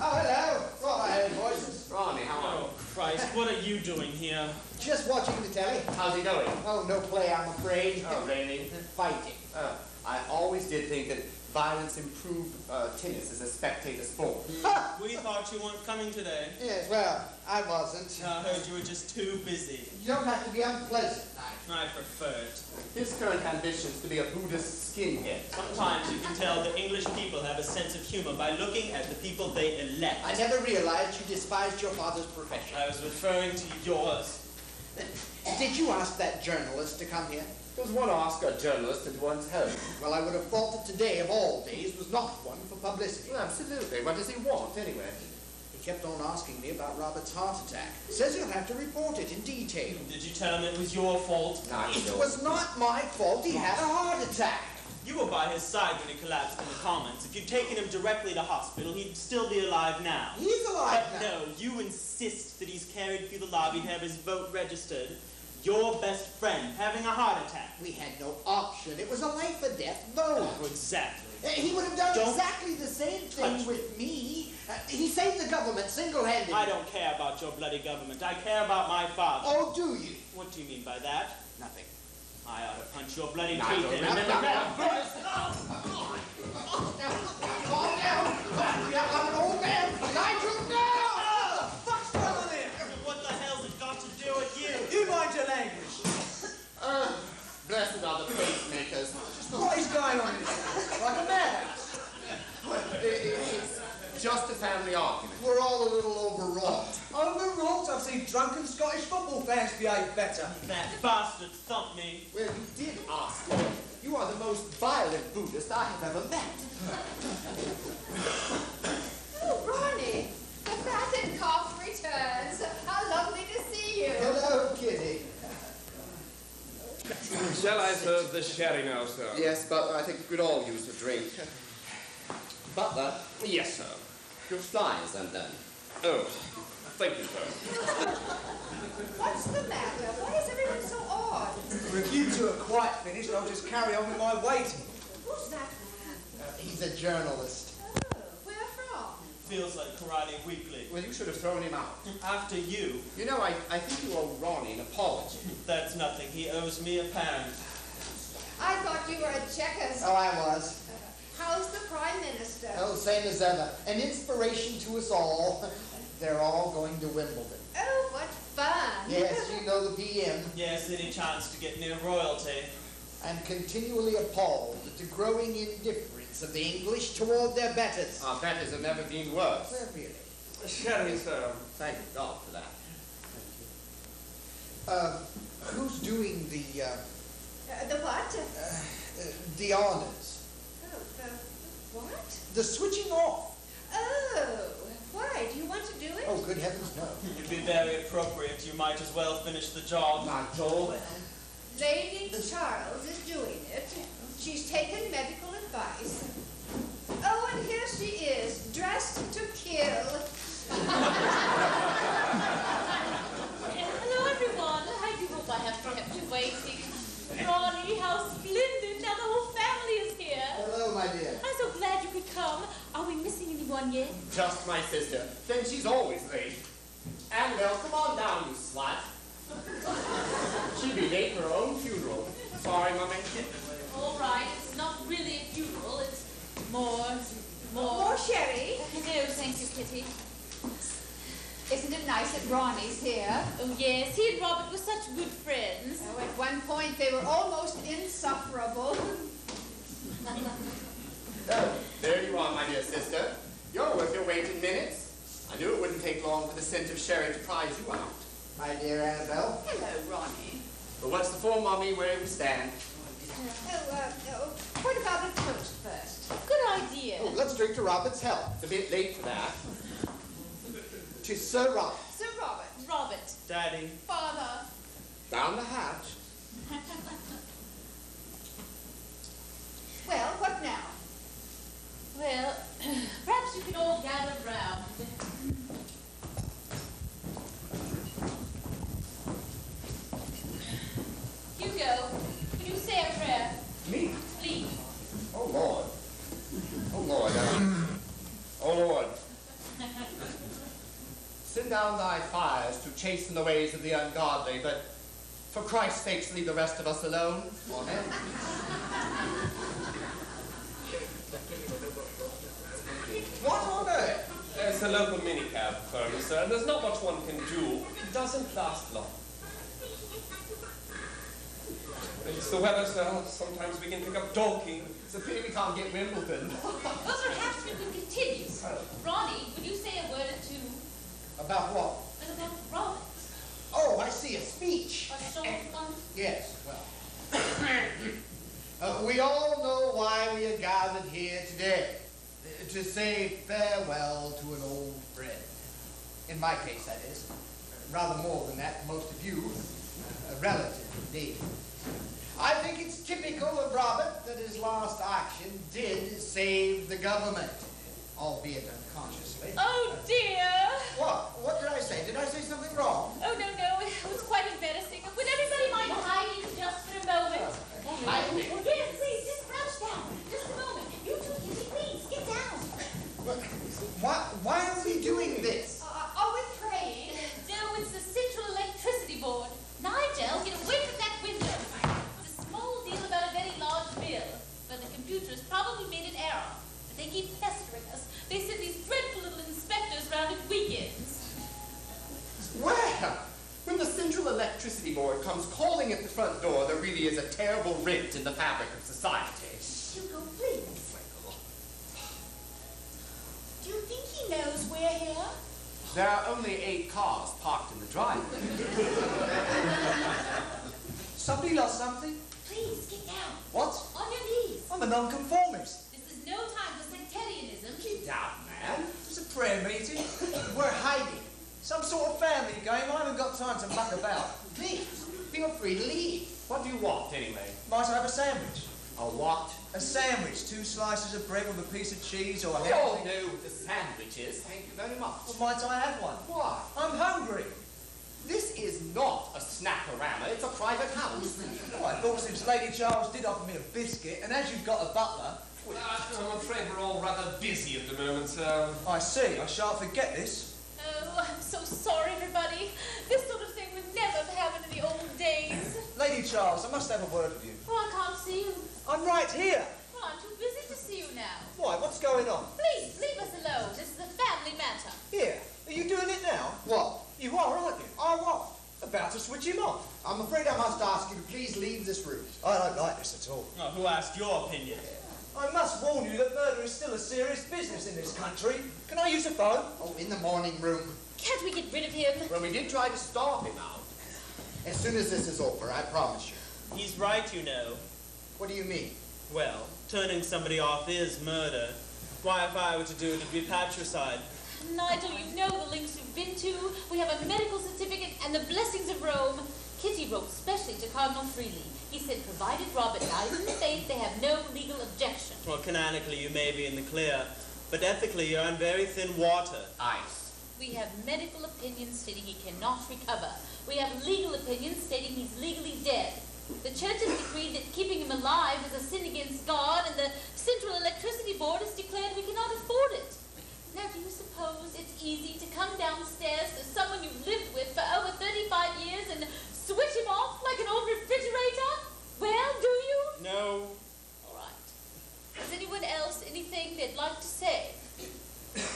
H: Oh, hello. Thought I heard voices.
A: Ronnie, how are you?
C: Oh, Christ, what are you doing here?
H: Just watching the telly.
A: How's he going?
H: Oh, no play, I'm afraid.
A: Oh, really?
H: Fighting.
A: I always did think that violence improved tennis as a spectator sport.
C: We thought you weren't coming today.
H: Yes, well, I wasn't.
C: I heard you were just too busy.
H: You don't have to be unpleasant,
C: I prefer it.
A: His current ambition is to be a Buddhist skinhead.
C: Sometimes you can tell that English people have a sense of humor by looking at the people they elect.
H: I never realized you despised your father's profession.
C: I was referring to yours.
H: Did you ask that journalist to come here?
A: Does one ask a journalist into one's home?
H: Well, I would have thought that today, of all days, was not one for publicity.
A: Well, absolutely. What does he want, anyway?
H: He kept on asking me about Robert's heart attack. Says he'll have to report it in detail.
C: Did you tell him it was your fault?
H: It was not my fault. He had a heart attack.
C: You were by his side when he collapsed in the Commons. If you'd taken him directly to hospital, he'd still be alive now.
H: He's alive
C: But
H: now.
C: no, you insist that he's carried through the lobby to have his vote registered. Your best friend having a heart attack.
H: We had no option. It was a life or death vote.
C: Oh, exactly.
H: He would have done
C: Don't
H: exactly the same thing
C: touch
H: with me. He saved the government single-handedly.
C: I don't care about your bloody government. I care about my father.
H: Oh, do you?
C: What do you mean by that?
H: Nothing.
C: I ought to punch your bloody
A: No,
C: teeth
A: no,
C: in.
A: no,
C: and then
A: no,
C: grab-
H: Calm down. I'm an old man. I do now.
G: What's going on here?
C: What the hell's it got to do with you?
G: You mind your language.
A: Blessed are the pacemakers.
G: What is going on here? Like a madhouse.
A: It's just a family argument.
H: We're all all a little overwrought.
G: Overwrought? I've seen drunken Scottish football fans behave better.
C: That bastard thumped me.
A: Well, you did ask me. You are the most violent Buddhist I have ever met.
D: Oh, Ronnie, the fatted calf returns. How lovely to see you.
H: Hello, Kitty.
E: Shall I serve the sherry now, sir?
A: Yes, Butler, I think we could all use a drink. Butler,
E: Yes, sir.
A: your fly is undone.
E: Oh, thank you, sir.
D: What's the matter? Why is everyone so odd?
G: If you two are quite finished, I'll just carry on with my waiting.
D: Who's that man?
H: He's a journalist.
D: Oh, where from?
C: Feels like Karate Weekly.
A: Well, you should have thrown him out.
C: After you.
A: You know, I think you owe Ronnie an apology.
C: That's nothing. He owes me a pound.
D: I thought you were at Checkers.
H: Oh, I was.
D: How's the Prime Minister?
H: Oh, same as ever. An inspiration to us all. They're all going to Wimbledon.
D: Oh, what fun.
H: Yes, you know the PM.
C: Yes, any chance to get near royalty.
H: I'm continually appalled at the growing indifference of the English toward their betters.
A: Our betters have never been worse.
H: Well, really.
E: Sherry, sir.
A: Thank God for that.
H: Who's doing the
D: what?
H: honors?
D: Oh, what?
H: The switching off.
D: Oh, why? Do you want to do it?
H: Oh, good heavens, no.
C: It'd be very appropriate. You might as well finish the job.
A: Nigel.
D: Lady Charles is doing it. She's taken medical advice. Oh, and here she is, dressed to kill.
F: Hello, everyone. I do hope I haven't kept you waiting. Ronnie, how splendid. Now the whole family is here.
H: Hello, my dear.
F: I'm so glad you could come. Are we missing anyone yet?
A: Just my sister. Then she's always late. Annabelle, come on down, you slut. She'd be late for her own funeral. Sorry, Mummy.
F: All right, it's not really a funeral. It's more.
D: More sherry?
F: No, thank you, Kitty.
D: Isn't it nice that Ronnie's here?
F: Oh, yes, he and Robert were such good friends.
D: Oh, at one point they were almost insufferable.
A: Oh, there you are, my dear sister. You're worth your weight in minutes. I knew it wouldn't take long for the scent of sherry to prize you out.
H: My dear Annabelle.
D: Hello, Ronnie.
A: But what's the for, Mummy, where we stand?
D: What about a toast first?
F: Good idea.
H: Oh, let's drink to Robert's health.
A: It's a bit late for that.
H: To Sir Robert.
D: Sir Robert.
F: Robert.
C: Daddy.
D: Father.
A: Down the hatch.
D: Well, what now?
F: Well, perhaps you can all gather round. Hugo, can you say a prayer?
A: Me?
F: Please.
A: Oh, Lord. Oh, Lord. Oh, Lord. Send down thy fires to chasten the ways of the ungodly, but for Christ's sake, leave the rest of us alone. Amen.
H: What on earth?
E: There's a local minicab firm, sir, and there's not much one can do. It doesn't last long. It's the weather, sir. Sometimes we can pick up donkey.
A: It's a pity we can't get Wimbledon.
F: Well, perhaps we could continue. Ronnie, would you say a word or two
H: About what?
F: about Robert?
H: Oh, I see, a speech.
F: A short one?
H: Yes, well. We all know why we are gathered here today. To say farewell to an old friend. In my case, that is. Rather more than that, most of you. A relative, indeed. I think it's typical of Robert that his last action did save the government, albeit unconsciously.
F: Oh, dear.
H: What? What did I say? Did I say something wrong?
F: Oh, no, it was quite embarrassing. Would everybody mind hiding just for a moment?
A: Hiding?
F: Oh, yes, please, just crouch down. Just a moment. You two, Kitty, please, get down.
H: Why are we doing this?
D: We're praying.
F: No, it's the Central Electricity Board. Nigel, get away from that window. It's a small deal about a very large bill, but the computers probably made an error. But they keep pestering us. They send these dreadful little inspectors round at weekends.
A: Well, when the Central Electricity Board comes calling at the front door, there really is a terrible rent in the fabric of society.
D: Hugo, please. Do you think he knows we're here?
A: There are only 8 cars parked in the driveway.
G: Somebody lost something?
F: Please, get down.
G: What?
F: On your knees.
G: I'm a nonconformist.
F: This is no time for sectarianism.
A: Get down, man.
G: It's a prayer meeting.
H: We're hiding.
G: Some sort of family game. I haven't got time to muck about.
H: Please, feel free to leave.
A: What do you want, anyway?
G: Might I have a sandwich?
A: A what?
G: A sandwich. 2 slices of bread with a piece of cheese or a
A: We all
G: ham.
A: know what the sandwich is. Thank you very much.
G: Well, might I have one?
A: Why?
G: I'm hungry.
A: This is not a snackorama. It's a private house.
G: Oh, I thought since Lady Charles did offer me a biscuit, and as you've got a butler...
E: I'm afraid we're all rather busy at the moment, sir.
G: I see. I shan't forget this.
F: Oh, I'm so sorry, everybody. This sort of thing would never have happened in the old days.
G: Lady Charles, I must have a word with you.
F: Oh, I can't see you.
G: I'm right here.
F: Well, I'm too busy to see you now.
G: Why? What's going on?
F: Please, leave us alone. This is a family matter.
G: Here. Are you doing it now?
H: What?
G: You are, aren't you?
H: I what?
G: About to switch him off.
H: I'm afraid I must ask you to please leave this room.
G: I don't like this at all.
C: Oh, who asked your opinion?
G: I must warn you that murder is still a serious business in this country. Can I use a phone?
H: Oh, in the morning room.
F: Can't we get rid of him?
A: Well, we did try to starve him out.
H: As soon as this is over, I promise you.
C: He's right, you know.
H: What do you mean?
C: Well, turning somebody off is murder. Why, if I were to do it, it'd be patricide.
F: Nigel, you know the links we've been to. We have a medical certificate and the blessings of Rome. Kitty wrote specially to Cardinal Freely. He said, provided Robert dies in the faith, they have no legal objection.
C: Well, canonically, you may be in the clear, but ethically, you're on very thin water.
A: Ice.
F: We have medical opinions stating he cannot recover. We have legal opinions stating he's legally dead. The church has decreed that keeping him alive is a sin against God, and the Central Electricity Board has declared we cannot afford it. Now, do you suppose it's easy to come downstairs to someone you've lived with for over 35 years and switch him off like an old refrigerator? Well, do you?
C: No.
F: All right. Has anyone else anything they'd like to say?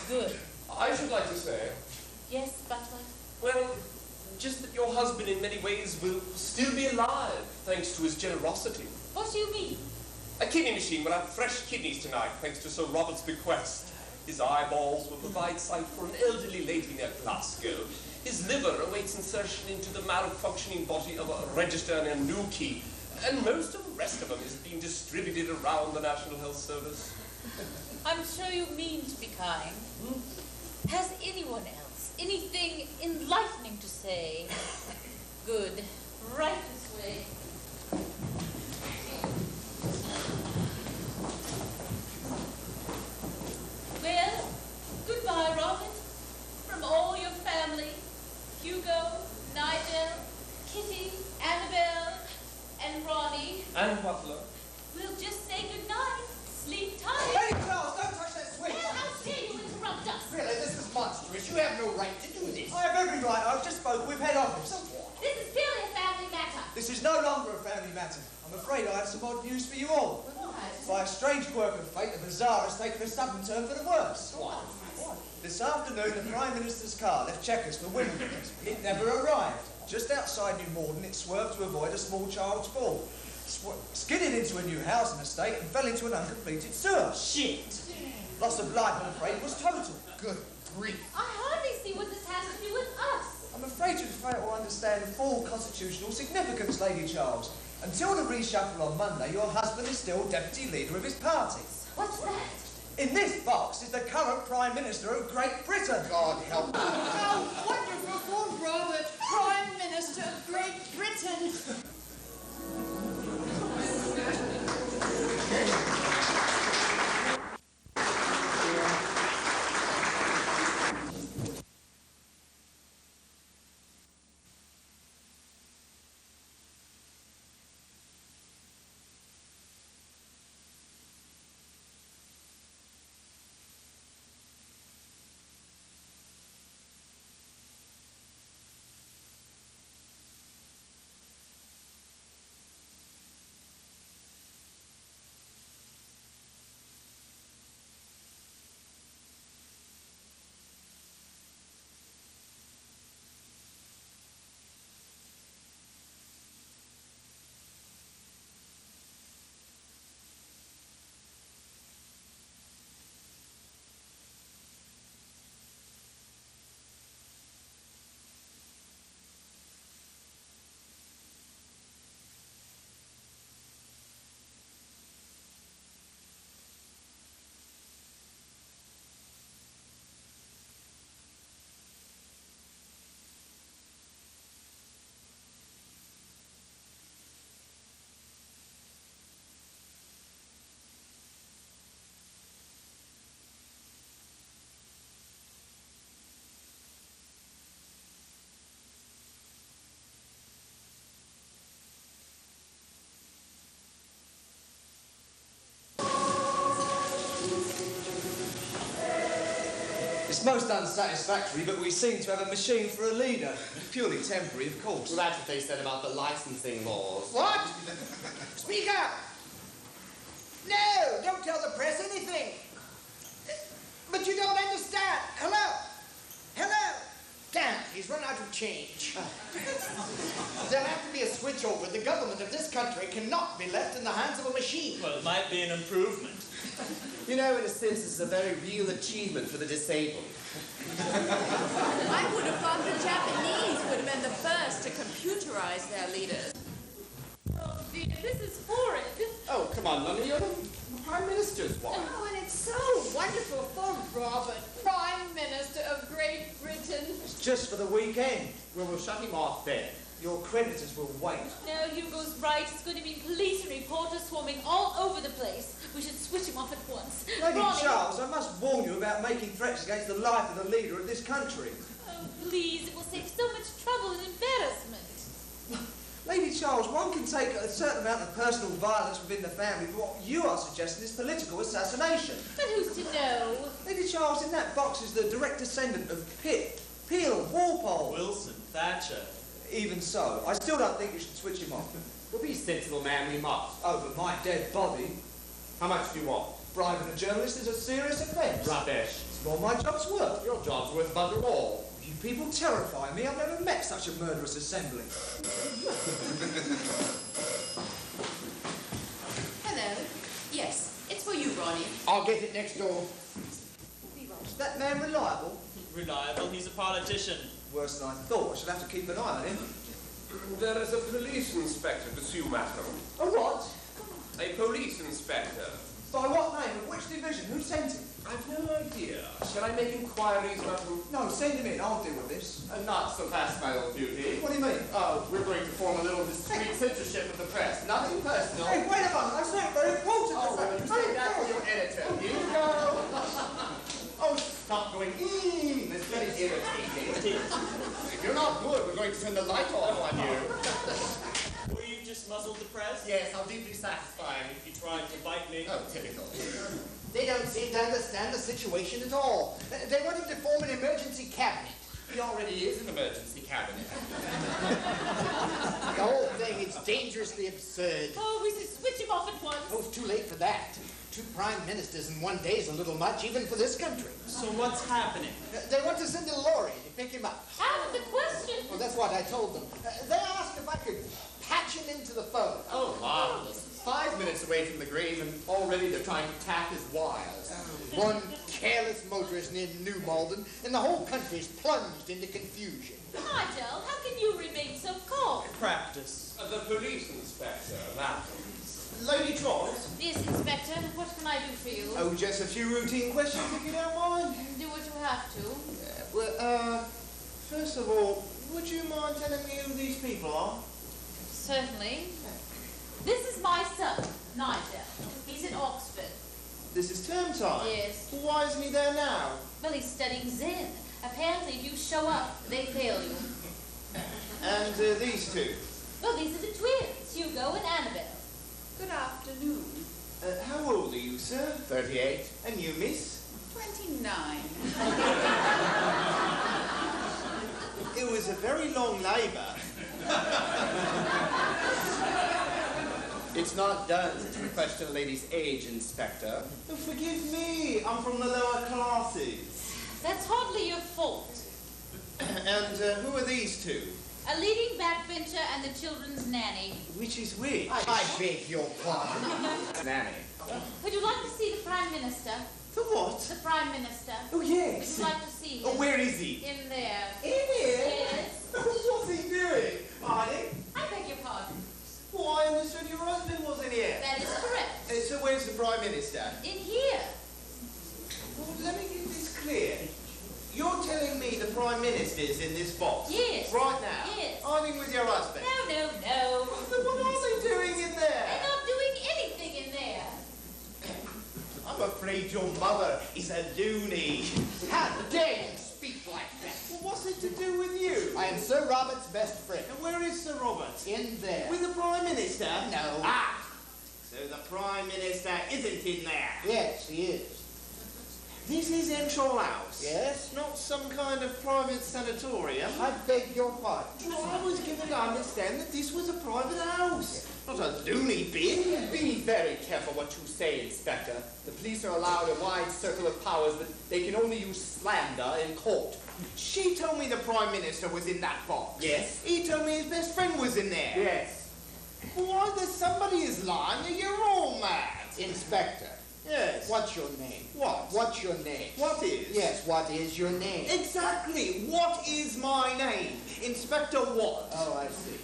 F: Good.
E: I should like to say,
F: Yes, Butler?
E: well, just that your husband in many ways will still be alive, thanks to his generosity.
F: What do you mean?
E: A kidney machine will have fresh kidneys tonight, thanks to Sir Robert's bequest. His eyeballs will provide sight for an elderly lady near Glasgow. His liver awaits insertion into the malfunctioning body of a register near Newquay. And most of the rest of them is being distributed around the National Health Service.
F: I'm sure you mean to be kind. Has anyone else anything enlightening to say? Good. Right this way. Well, goodbye, Robert. From all your family, Hugo, Nigel, Kitty, Annabelle, and Ronnie.
E: And Butler.
F: We'll just say goodnight. Sleep tight.
H: Lady Charles, don't touch that switch!
F: Well, how dare you interrupt us?
H: Really, this is monstrous. You have no right to do this.
G: I have every right. I've just spoken with head office.
F: This is purely a family matter.
G: This is no longer a family matter. I'm afraid I have some odd news for you all. By a strange quirk of fate, the bazaar has taken a sudden turn for the worse.
A: What?
G: This afternoon, the Prime Minister's car left Chequers for Wimbledon. It never arrived. Just outside New Malden, it swerved to avoid a small child's fall. Skidded into a new housing estate and fell into an uncompleted sewer.
C: Shit!
G: Loss of life, I'm afraid, was total.
H: Good grief.
F: I hardly see what this has to do with us.
G: I'm afraid you fail to understand the full constitutional significance, Lady Charles. Until the reshuffle on Monday, your husband is still deputy leader of his party.
F: What's that?
G: In this box is the current Prime Minister of Great Britain.
H: God help me.
D: How wonderful for Robert, Prime Minister of Great Britain.
G: It's most unsatisfactory, but we seem to have a machine for a leader. Purely temporary, of course.
A: Well, that's what they said about the licensing laws.
H: What? Speak up! No, don't tell the press anything. But you don't understand. Hello? Hello? Damn, he's run out of change. There'll have to be a switch over. The government of this country cannot be left in the hands of a machine.
C: Well, it might be an improvement.
A: You know, in a sense, this is a very real achievement for the disabled.
B: I would have thought the Japanese would have been the first to computerize their leaders.
F: Oh dear, this is horrid.
A: Oh, come on, Lundy, you're the Prime Minister's wife.
D: Oh, and it's so wonderful for Robert, Prime Minister of Great Britain.
G: It's just for the weekend.
A: Well, we'll shut him off then.
G: Your creditors will wait.
F: No, Hugo's right. It's going to be police and reporters swarming all over the place. We should switch him off at once.
G: Lady
F: Ronnie.
G: Charles, I must warn you about making threats against the life of the leader of this country.
F: Oh, please, it will save so much trouble and embarrassment.
G: Lady Charles, one can take a certain amount of personal violence within the family, but what you are suggesting is political assassination.
F: But who's to know?
G: Lady Charles, in that box is the direct descendant of Pitt, Peel, Walpole.
C: Wilson, Thatcher.
G: Even so, I still don't think you should switch him off.
A: Well, be sensible, man, we must.
G: Over my dead body,
A: How much do you want?
G: bribing a journalist is a serious offence.
A: Rubbish.
G: It's more my job's worth.
A: Your job's worth bugger all.
G: You people terrify me. I've never met such a murderous assembly.
B: Hello. Yes, it's for you, Ronnie.
H: I'll get it next door.
G: Is that man reliable?
C: Reliable, he's a politician.
G: Worse than I thought. I should have to keep an eye on him.
E: There is a police inspector to see you, madam.
G: A what?
E: A police inspector.
G: By what name? Of which division? Who sent him?
E: I've no idea. Shall I make inquiries about him?
G: No, send him in. I'll deal with this.
A: Not so fast, my old beauty.
G: What do you mean?
A: Oh, we're going to form a little discreet censorship of the press. Nothing personal.
G: Hey, wait a moment. I said very important.
A: Oh, well, you say that for your editor. You go. Oh, stop going. It's very irritating. If you're not good, we're going to turn the light off on you.
C: Or you just muzzled the press?
A: Yes, how deeply satisfying.
C: You tried to bite me.
A: Oh, typical.
H: They don't seem to understand the situation at all. They want him to form an emergency cabinet.
A: He already is an emergency cabinet.
H: The whole thing, it's dangerously absurd.
F: Oh, we should switch him off at once.
H: Oh, it's too late for that. 2 prime ministers in one day is a little much, even for this country.
C: So what's happening?
H: They want to send a lorry to pick him up.
F: Out of the question.
H: Well, that's what I told them. They asked if I could patch him into the phone.
A: Oh, marvelous. 5 minutes away from the grave, and already they're trying to tack his wires.
H: One careless motorist near New Malden, and the whole country's plunged into confusion.
F: Nigel, how can you remain so calm?
C: Practice.
E: The police inspector, madam.
G: Lady Charles?
F: Yes, Inspector, what can I do for you?
G: Oh, just a few routine questions, if you don't mind.
F: Do what you have to.
G: First of all, would you mind telling me who these people are?
F: Certainly. This is my son, Nigel. He's in Oxford.
G: This is term time.
F: Yes.
G: Well, why isn't he there now?
F: Well, he's studying Zen. Apparently, if you show up, they fail you.
G: And these two?
F: Well, these are the twins, Hugo and Annabelle.
B: Good afternoon.
G: How old are you, sir?
A: 38.
G: And you, miss?
B: 29.
G: It was a very long labour.
A: It's not done to question a lady's age, Inspector.
G: Oh, forgive me, I'm from the lower classes.
F: That's hardly your fault.
G: And who are these two?
F: A leading backbencher and the children's nanny.
G: Which is which?
H: I beg your pardon.
A: Nanny.
F: Would you like to see the Prime Minister?
G: The what?
F: The Prime Minister.
G: Oh,
F: Would
G: yes.
F: you like to see him?
G: Oh, where is he?
F: In there.
G: In here?
F: Yes.
G: What's he doing? Hiding?
F: I beg your pardon.
G: Well, I understood your husband was in here.
F: That is correct.
G: So where's the Prime Minister?
F: In here.
G: Well, let me get this clear. You're telling me the Prime Minister's in this box?
F: Yes.
G: Right now?
F: Yes.
G: Hiding with your husband?
F: No.
G: Then what are they doing in there?
F: They're not doing anything in there.
G: I'm afraid your mother is a loony.
H: How dare you speak like that?
G: Well, what's it to do with you?
H: I am Sir Robert's best friend.
G: And where is Sir Robert?
H: In there.
G: With the Prime Minister?
H: No.
G: Ah! So the Prime Minister isn't in there?
H: Yes, he is.
A: This is Henshaw House.
H: Yes?
A: Not some kind of private sanatorium.
H: I beg your pardon.
A: I was given to understand that this was a private house, not a loony bin. Be very careful what you say, Inspector. The police are allowed a wide circle of powers, but they can only use slander in court.
H: She told me the Prime Minister was in that box.
A: Yes.
H: He told me his best friend was in there.
A: Yes.
H: Why, there's somebody is lying, or you're all mad. Inspector.
A: Yes.
H: What's your name?
A: What?
H: What's your name?
A: What is?
H: Yes, what is your name?
A: Exactly. What is my name? Inspector what?
H: Oh, I see.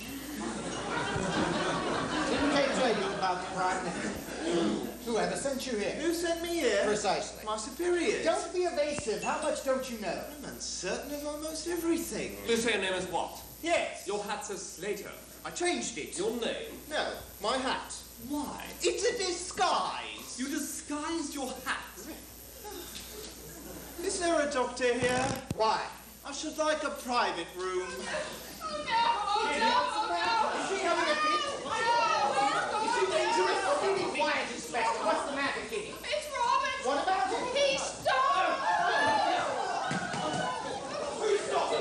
H: Didn't they tell you about the Prime Minister? Whoever sent you here?
A: Who sent me here?
H: Precisely.
A: My superiors.
H: Don't be evasive. How much don't you know?
A: I'm uncertain of almost everything.
E: You say your name is what?
A: Yes.
E: Your hat says Slater.
A: I changed it.
E: Your name?
A: No, my hat.
E: Why?
A: It's a disguise.
E: You disguised your hat.
A: Is there a doctor here?
H: Why?
A: I should like a private room.
D: Oh, no!
H: Is she having a fit? Is she dangerous? Be quiet, Inspector. What's the matter, Kitty?
D: It's Robin!
H: What about it?
D: He stopped!
H: Who stopped?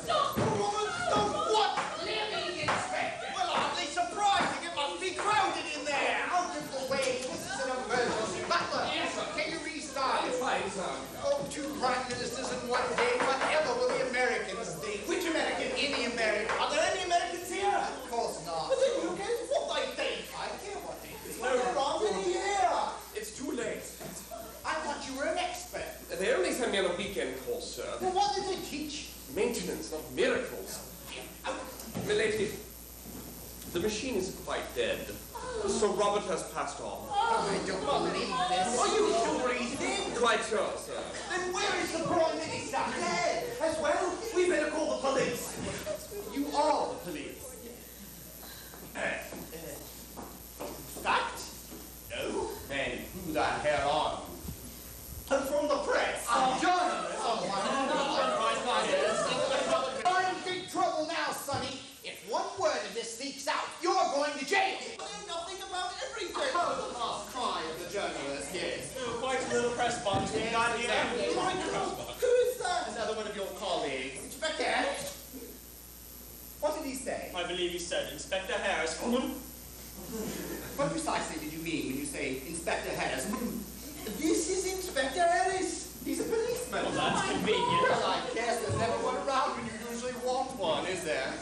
D: Stop!
H: Woman, stop what?
D: Living Inspector!
A: Well, hardly surprising. It must be crowded in there.
H: Out of the way. This is an emergency. Butler,
E: Yes, sir.
H: can you restart?
E: Fine, sir.
H: Oh, 2 prime ministers in one day. Whatever will the Americans think? Which American? Any American.
A: Are there any Americans here?
H: Of course not.
A: But then you can what they think.
H: I care what they think.
A: But there aren't any here.
E: It's too late.
H: I thought you were an expert.
E: They only send me on a weekend course, sir.
H: Well, what did they teach?
E: Maintenance, not miracles. Milady, the machine is quite dead. Sir Robert has passed on.
H: I don't believe this.
A: Are you sure he's dead?
E: Quite sure, sir.
A: Then where is the Prime Minister? Dead as well? We better call the police. You are the police. Fact? No. Then who the hell are you? I'm from the press. I'm journalist.
H: You're in big trouble now, Sonny. If one word of this leaks out, you're going to jail.
A: I know nothing about everything. Oh, the last cry of the journalist, yes.
C: Quite a little press box.
A: Yes, exactly. Who is that? Another one of your colleagues. Inspector? What did he say?
C: I believe you said Inspector Harris.
A: What precisely did you mean when you say Inspector Harris? This is Inspector Harris. He's a policeman.
C: Well, that's convenient.
A: Well, I guess there's never one around when you usually want one, is there?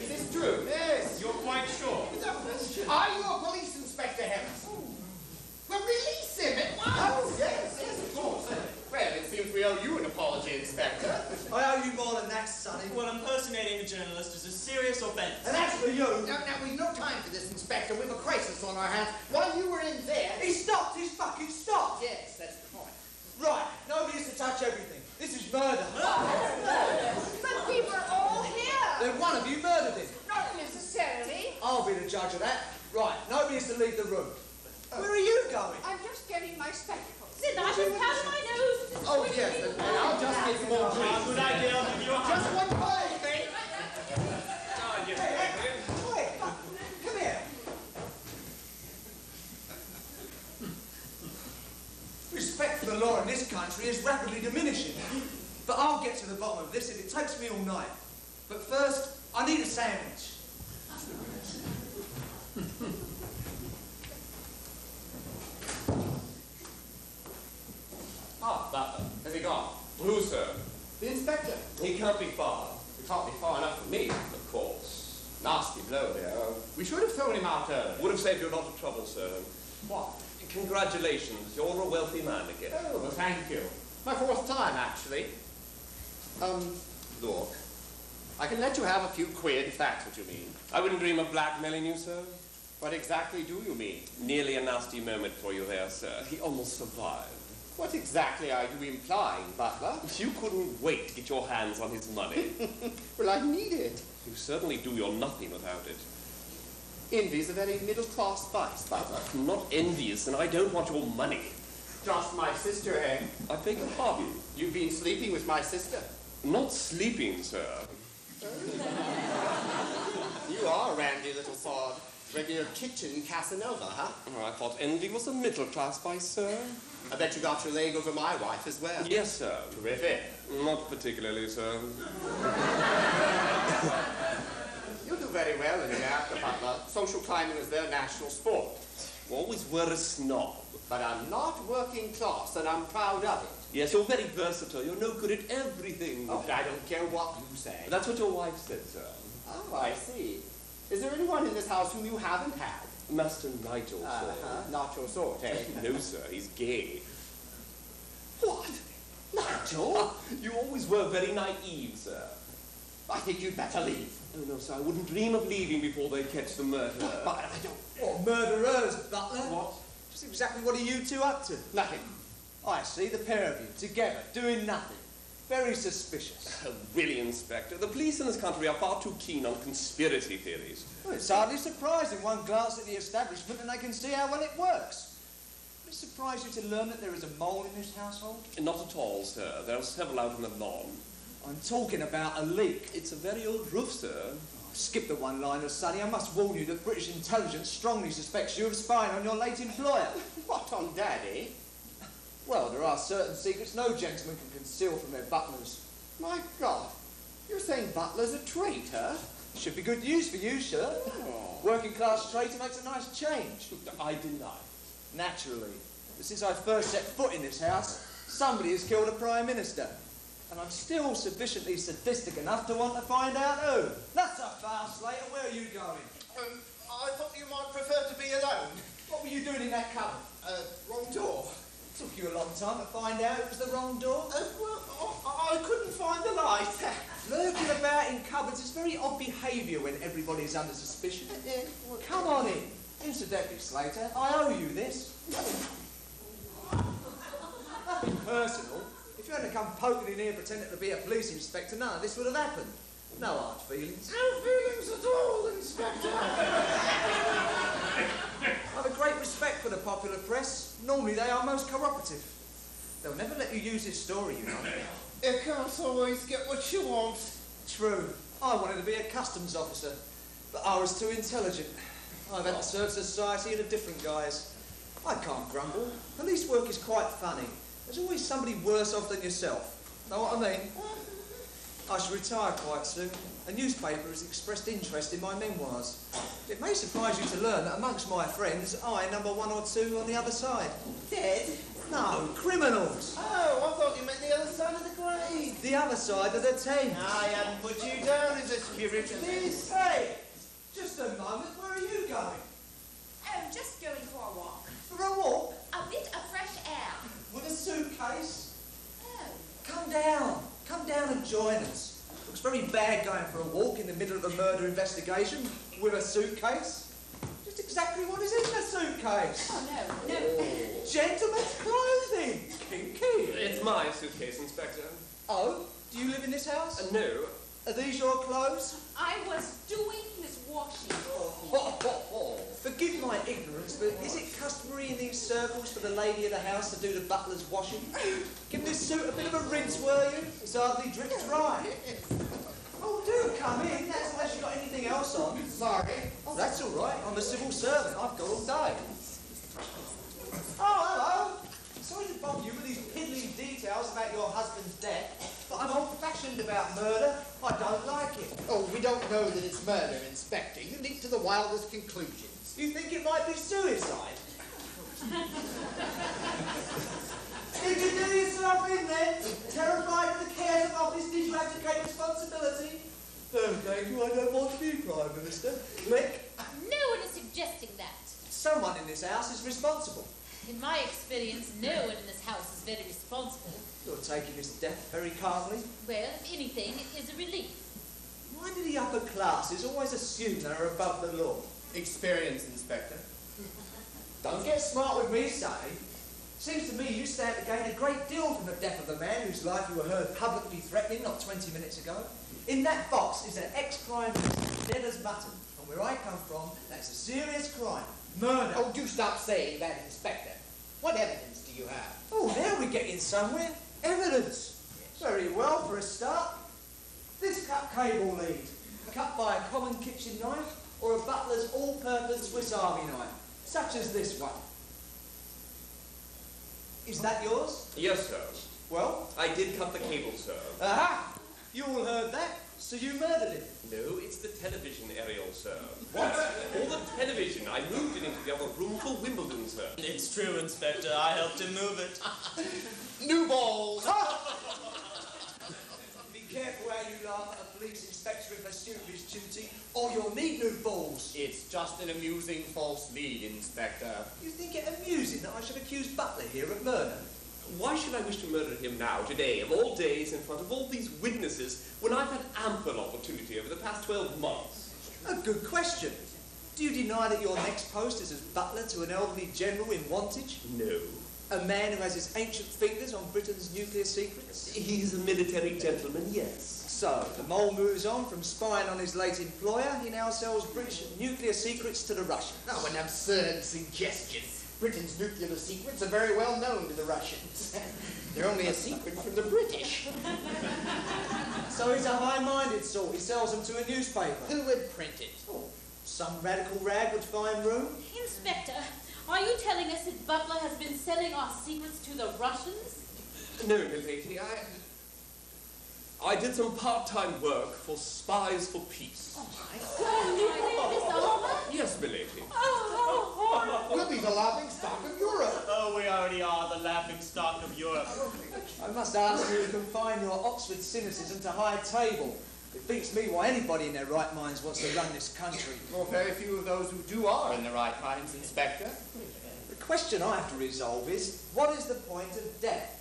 A: Is this true? Yes.
C: You're quite sure?
A: Without question.
H: Are you a police inspector, Harris? Well, release him at once.
A: Oh, yes, of course. Well, it seems we owe you an apology, Inspector.
G: I owe you more than that, Sonny.
C: Well, impersonating a journalist is a serious offense.
G: And that's for you.
H: Now, we've no time for this, Inspector. We've a crisis on our hands. While you were in there...
G: He stopped. He's fucking stopped.
H: Yes, that's the point.
G: Right. Nobody is to touch everything. This is murder.
D: But we were all here!
G: Then one of you murdered him.
D: Not necessarily.
G: I'll be the judge of that. Right. Nobody is to leave the room. Where are you going?
D: I'm just getting my spectacles.
F: Is it nice and powder my nose?
A: Oh, yes, and I'll just get some more drinks.
C: Good idea. I'll give you a
H: Just one call, mate.
G: Wait. Come here. Respect for the law in this country is rapidly diminishing. But I'll get to the bottom of this if it takes me all night. But first, I need a sandwich.
E: Ah, Butler. Has he gone? Who, sir?
A: The Inspector.
E: He can't be far.
A: It can't be far enough for me.
E: Of course.
A: Nasty blow there. We should have thrown him out earlier.
E: Would have saved you a lot of trouble, sir.
A: What?
E: Congratulations. You're a wealthy man again.
A: Oh, well, thank you. My 4th time, actually. Look. I can let you have a few quid if that's what you mean.
E: I wouldn't dream of blackmailing you, sir.
A: What exactly do you mean?
E: Nearly a nasty moment for you there, sir. He almost survived.
A: What exactly are you implying, Butler?
E: You couldn't wait to get your hands on his money.
A: Well, I need it.
E: You certainly do your nothing without it.
A: Envy's a very middle-class vice, Butler.
E: I'm not envious, and I don't want your money.
A: Just my sister, eh?
E: I beg your pardon.
A: You've been sleeping with my sister.
E: Not sleeping, sir.
A: You are a randy little sod. Regular kitchen Casanova, huh?
E: Oh, I thought envy was a middle class vice, sir.
A: I bet you got your leg over my wife as well.
E: Yes, sir.
A: Terrific.
E: Not particularly, sir.
A: You do very well in America, Butler. Social climbing is their national sport.
E: You always were a snob.
A: But I'm not working class, and I'm proud of it.
E: Yes, you're very versatile. You're no good at everything.
A: Oh, I don't care what you say.
E: That's what your wife said, sir.
A: Oh, I see. Is there anyone in this house whom you haven't had?
E: Master Nigel, sir.
A: Not your sort, eh?
E: No, sir. He's gay.
A: What? Nigel?
E: You always were very naive, sir.
A: I think you'd better leave.
E: Oh, no, sir. I wouldn't dream of leaving before they catch the murderer.
A: But I don't...
G: What, murderers, Butler?
E: What?
G: Just exactly what are you two up to?
A: Nothing.
G: I see the pair of you, together, doing nothing. Very suspicious.
E: Really, Inspector, the police in this country are far too keen on conspiracy theories.
G: Well, it's hardly surprising. One glance at the establishment and they can see how well it works. Would it surprise you to learn that there is a mole in this household?
E: Not at all, sir. There are several out on the lawn.
G: I'm talking about a leak.
E: It's a very old roof, sir.
G: Skip the one-liner, Sonny. I must warn you that British intelligence strongly suspects you of spying on your late employer.
A: What on Daddy?
G: Well, there are certain secrets no gentleman can conceal from their butlers.
A: My God. You're saying Butler's a traitor?
G: Should be good news for you, sir.
A: Oh.
G: Working class traitor makes a nice change.
E: I deny.
G: Naturally. But since I first set foot in this house, somebody has killed a Prime Minister. And I'm still sufficiently sadistic enough to want to find out who. That's a fast, Slater. Where are you going?
H: I thought you might prefer to be alone.
G: What were you doing in that cupboard?
H: Wrong door.
G: Took you a long time to find out it was the wrong door.
H: I couldn't find the light.
G: Lurking about in cupboards is very odd behaviour when everybody's under suspicion. Come on in. Incidentally, Slater, I owe you this. Nothing personal. If you hadn't come poking in here pretending to be a police inspector, none of this would have happened. No hard feelings.
H: No feelings at all, Inspector.
G: I have a great respect for the popular press. Normally they are most cooperative. They'll never let you use this story, you know.
H: You can't always get what you want.
G: True. I wanted to be a customs officer, but I was too intelligent. I've had to serve society in a different guise. I can't grumble. Police work is quite funny. There's always somebody worse off than yourself. Know what I mean? I shall retire quite soon. A newspaper has expressed interest in my memoirs. It may surprise you to learn that amongst my friends, I number 1 or 2 on the other side.
H: Dead?
G: No, criminals.
H: Oh, I thought you meant the other side of the grave.
G: The other side of the tent.
H: I hadn't put you down as a spirit of this.
G: Hey, just a moment. Where are you going?
B: Oh, just going for a walk.
G: For a walk?
B: A bit of fresh air.
G: With a suitcase?
B: Oh.
G: Come down. Come down and join us. Looks very bad going for a walk in the middle of a murder investigation with a suitcase. Just exactly what is in the suitcase.
B: Oh, no.
G: Gentlemen's clothing. Kinky.
E: It's my suitcase, Inspector.
G: Oh, do you live in this house?
E: No.
G: Are these your clothes?
B: I was doing his washing.
G: Forgive my ignorance, but is it customary in these circles for the lady of the house to do the butler's washing? Give this suit a bit of a rinse, will you? It's hardly dripped dry. Oh, do come in. That's unless you've got anything else on.
H: Sorry.
G: Oh, that's all right. I'm a civil servant. I've got all day. Oh, hello. Sorry to bother you with these piddling details about your husband's death, but I'm old-fashioned about murder. I don't like it.
H: Oh, we don't know that it's murder, Inspector. You leap to the wildest conclusions.
G: You think it might be suicide? Did you do yourself in then? Terrified of the cares of office, did you abdicate responsibility? No, thank you, I don't want to be Prime Minister. Click.
F: No one is suggesting that.
G: Someone in this house is responsible.
F: In my experience, no one in this house is very responsible.
G: You're taking his death very calmly.
F: Well, if anything, it is a relief.
G: Why do the upper classes always assume they're above the law?
A: Experience, Inspector.
G: Don't get smart with me, Sonny. Seems to me you stand to gain a great deal from the death of a man whose life you were heard publicly threatening not 20 minutes ago. In that box is an ex-prime minister, dead as mutton. And where I come from, that's a serious crime. Murder.
H: Oh, do stop saying that, Inspector. What evidence do you have?
G: Oh, now we're getting somewhere. Evidence. Very well for a start. This cut cable lead, cut by a common kitchen knife, or a butler's all-purpose Swiss Army knife, such as this one. Is that yours?
E: Yes, sir.
G: Well?
E: I did cut the cable, sir.
G: Aha! You all heard that, so you murdered him.
E: No, it's the television aerial, sir. What? For the television. I moved it into the other room for Wimbledon, sir.
C: It's true, Inspector. I helped him move it.
A: New balls!
G: Be careful how you laugh at a police inspector in pursuit of his duty, or you'll need new balls.
A: It's just an amusing false lead, Inspector.
G: You think it amusing that I should accuse Butler here of murder?
E: Why should I wish to murder him now, today, of all days, in front of all these witnesses, when I've had ample opportunity over the past 12 months?
G: A good question. Do you deny that your next post is as butler to an elderly general in wantage?
E: No.
G: A man who has his ancient fingers on Britain's nuclear secrets?
E: He's a military gentleman, yes.
G: So, the mole moves on from spying on his late employer. He now sells British nuclear secrets to the Russians.
H: Oh, an absurd suggestion. Britain's nuclear secrets are very well known to the Russians. They're only a secret from the British.
G: So he's a high-minded sort. He sells them to a newspaper.
H: Who would print it?
G: Oh, some radical rag would find room.
F: Inspector, are you telling us that Butler has been selling our secrets to the Russians?
E: No, lady, I did some part-time work for Spies for Peace.
F: Oh, nuclear disarmament?
E: Yes, milady.
F: Oh,
H: We'll be the laughing stock of Europe.
C: Oh, we already are the laughing stock of Europe.
G: I must ask you to confine your Oxford cynicism to high table. It beats me why anybody in their right minds wants to run this country.
A: Well, very few of those who do are in the right minds, Inspector.
G: The question I have to resolve is, what is the point of death?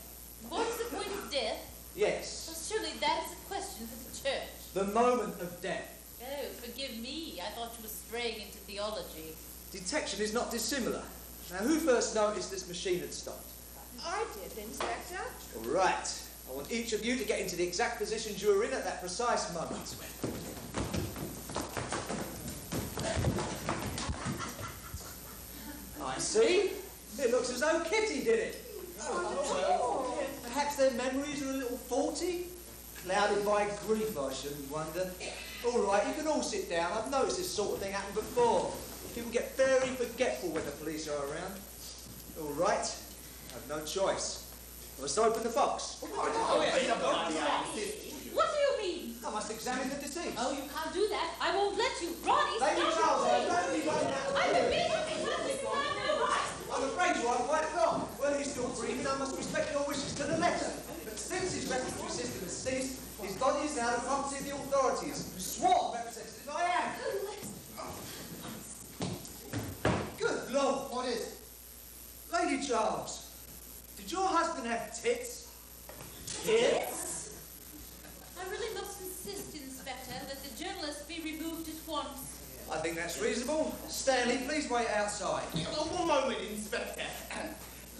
F: What's the point of death?
G: Yes,
F: Well, surely that's a question for the church.
G: the moment of death.
F: Oh, forgive me. I thought you were straying into theology.
G: Detection is not dissimilar. Now, who first noticed this machine had stopped?
D: I did, Inspector.
G: All right. I want each of you to get into the exact positions you were in at that precise moment. I see. It looks as though Kitty did it. Perhaps their memories are a little faulty? Clouded by grief, I shouldn't wonder. All right, you can all sit down. I've noticed this sort of thing happen before. People get very forgetful when the police are around. All right, I have no choice. I must open the box.
F: What do you mean?
G: I must examine the deceased.
F: Oh, you can't do that. I won't let you. Ronnie,
G: Lady
F: stop
G: Charles,
F: it.
G: I'm only running out of
F: I'm
G: time.
F: I'm
G: I'm afraid you are quite wrong. While he's still breathing, I must respect your wishes to the letter. But since his respiratory system has ceased, his body is now the property of the authorities. Sworn representative I am. Good Lord.
H: What is it?
G: Lady Charles, did your husband have tits?
F: Tits? I really must insist, Inspector, that the journalist be removed at once.
G: I think that's reasonable. Stanley, please wait outside.
A: One moment, Inspector.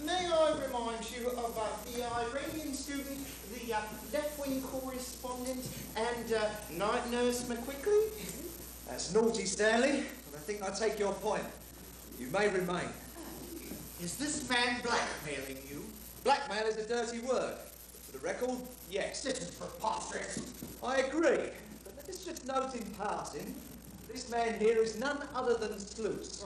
A: May I remind you about the Iranian student, the left-wing correspondent, and night nurse McQuickley?
G: That's naughty, Stanley, but I think I take your point. You may remain.
H: Is this man blackmailing you?
G: Blackmail is a dirty word. But for the record, yes.
H: This is preposterous.
G: I agree. But let us just note in passing, this man here is none other than Sluice,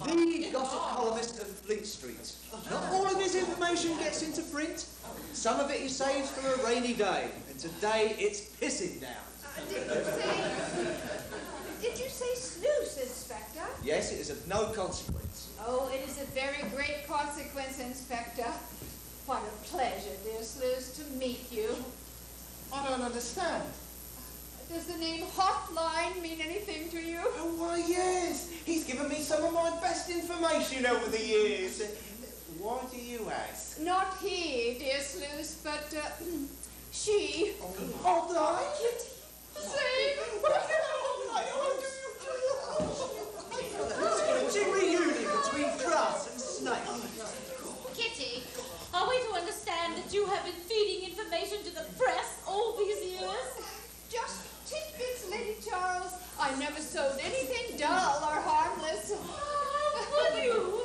G: the gossip columnist of Fleet Street. Not all of his information gets into print. Some of it he saves for a rainy day, and today it's pissing down.
D: Did you say snooze, Inspector?
G: Yes, it is of no consequence.
D: Oh, it is a very great consequence, Inspector. What a pleasure, dear Sluice, to meet you.
H: I don't understand.
D: Does the name Hotline mean anything to you?
A: Oh, why, yes. He's given me some of my best information over the years. Why do you ask?
D: Not he, dear Sluice, but she.
A: Hotline?
D: Say,
G: It's a reunion between grass and snake.
F: Kitty, are we to understand that you have been feeding information to the press all these years?
D: just tidbits, Lady Charles. I never sowed anything dull or harmless.
F: How could you?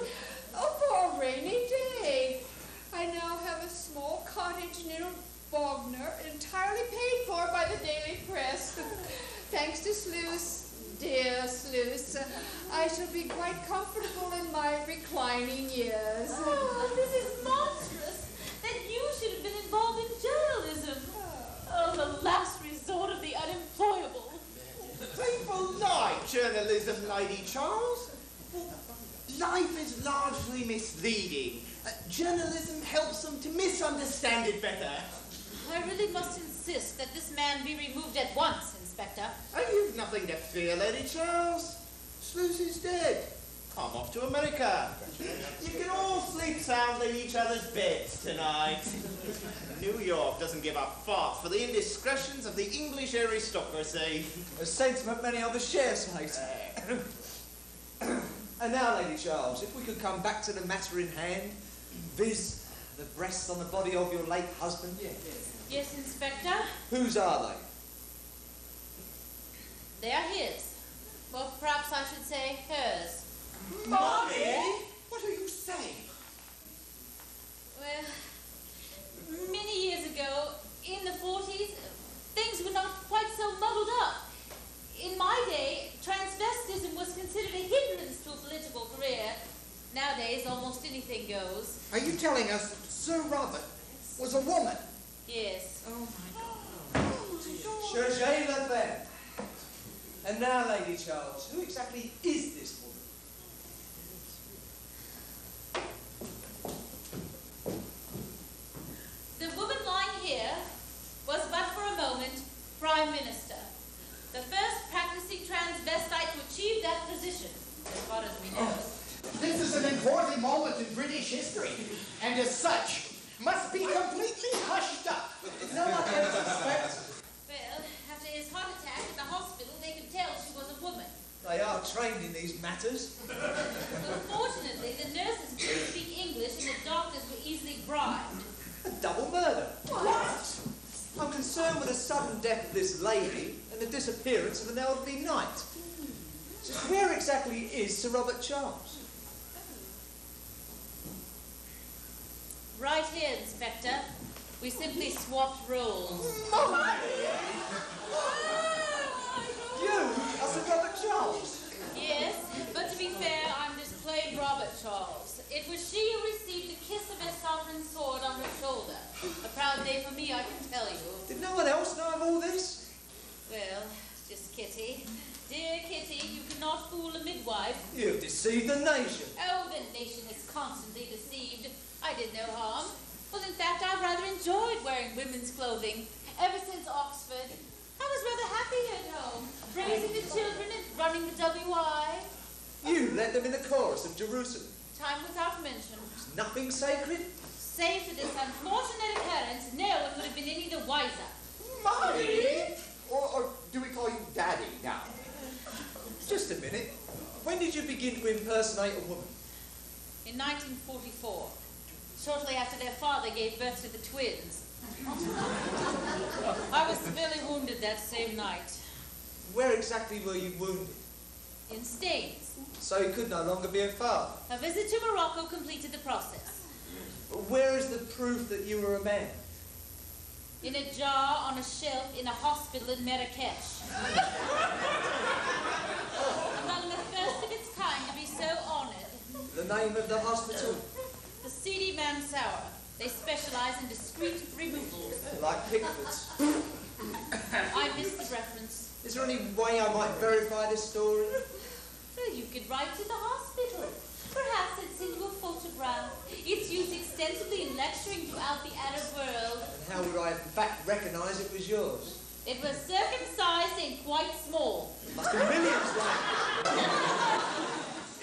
D: Oh, for a rainy day. I now have a small cottage near Bognor, entirely paid for by the daily press. Thanks to Sluice. dear Sluice. I shall be quite comfortable in my reclining years.
F: Oh, this is monstrous. That you should have been involved in journalism. Oh, the last resort of the unemployable.
H: People like journalism, Lady Charles. Life is largely misleading. Journalism helps them to misunderstand it better.
F: I really must insist that this man be removed at once, Inspector.
H: You've nothing to fear, Lady Charles. Sluice is dead. I'm off to America. You can all sleep soundly in each other's beds tonight. New York doesn't give a fart for the indiscretions of the English aristocracy.
G: A sentiment many of us share, mate. And now, Lady Charles, if we could come back to the matter in hand, viz. the breasts on the body of your late husband.
F: Yes, Inspector.
G: Whose are they?
F: They are his. Well, perhaps I should say hers.
H: Mommy? What are you saying?
F: Well, many years ago, in the 40s, things were not quite so muddled up. In my day, transvestism was considered a hindrance to a political career. Nowadays, almost anything goes.
H: Are you telling us that Sir Robert was a woman?
F: Yes.
H: Oh, my God.
G: Cherchez la femme. And now, Lady Charles, who exactly is this woman?
F: The woman lying here was but for a moment Prime Minister. The first practicing transvestite to achieve that position, as far as we know.
H: This is an important moment in British history, and as such, must be completely hushed up.
G: No one can suspect.
F: Well, after his heart attack at the hospital, they could tell she was a woman.
G: They are trained in these matters.
F: Unfortunately, the nurses couldn't speak English and the doctors were easily bribed.
G: A double murder. What? I'm concerned with the sudden death of this lady and the disappearance of an elderly knight. Just where exactly is Sir Robert Charles?
F: Right here, Inspector. We simply swapped roles.
G: You are Sir Robert Charles?
F: Yes, but to be fair, I'm just plain Robert Charles. It was she who received the kiss of her sovereign's sword on her shoulder. A proud day for me, I can tell you.
G: Did no one else know of all this?
F: Well, just Kitty. Dear Kitty, you cannot fool a midwife.
G: You've deceived the nation.
F: Oh, the nation is constantly deceived. I did no harm. Well, in fact, I've rather enjoyed wearing women's clothing. Ever since Oxford, I was rather happy at home, raising the children and running the WI.
G: You led them in the chorus of Jerusalem.
F: Time without mention.
G: Nothing sacred?
F: Save for this unfortunate occurrence, no one would have been any the wiser.
A: Mommy? Or do we call you Daddy now?
G: Just a minute. When did you begin to impersonate a woman?
F: In 1944, shortly after their father gave birth to the twins. I was severely wounded that same night.
G: Where exactly were you wounded?
F: In Staines.
G: So you could no longer be a father.
F: A visit to Morocco completed the process.
G: Where is the proof that you were a man?
F: In a jar on a shelf in a hospital in Marrakesh. Among the first of its kind to be so honoured.
G: The name of the hospital?
F: The seedy Mansour. They specialise in discreet removals.
G: Like Pickford's.
F: I missed the reference.
G: Is there any way I might verify this story?
F: Well, you could write to the hospital. Perhaps it's into a photograph. It's used extensively in lecturing throughout the Arab world.
G: And how would I in fact recognise it was yours?
F: It was circumcised and quite small.
G: Must be millions, right?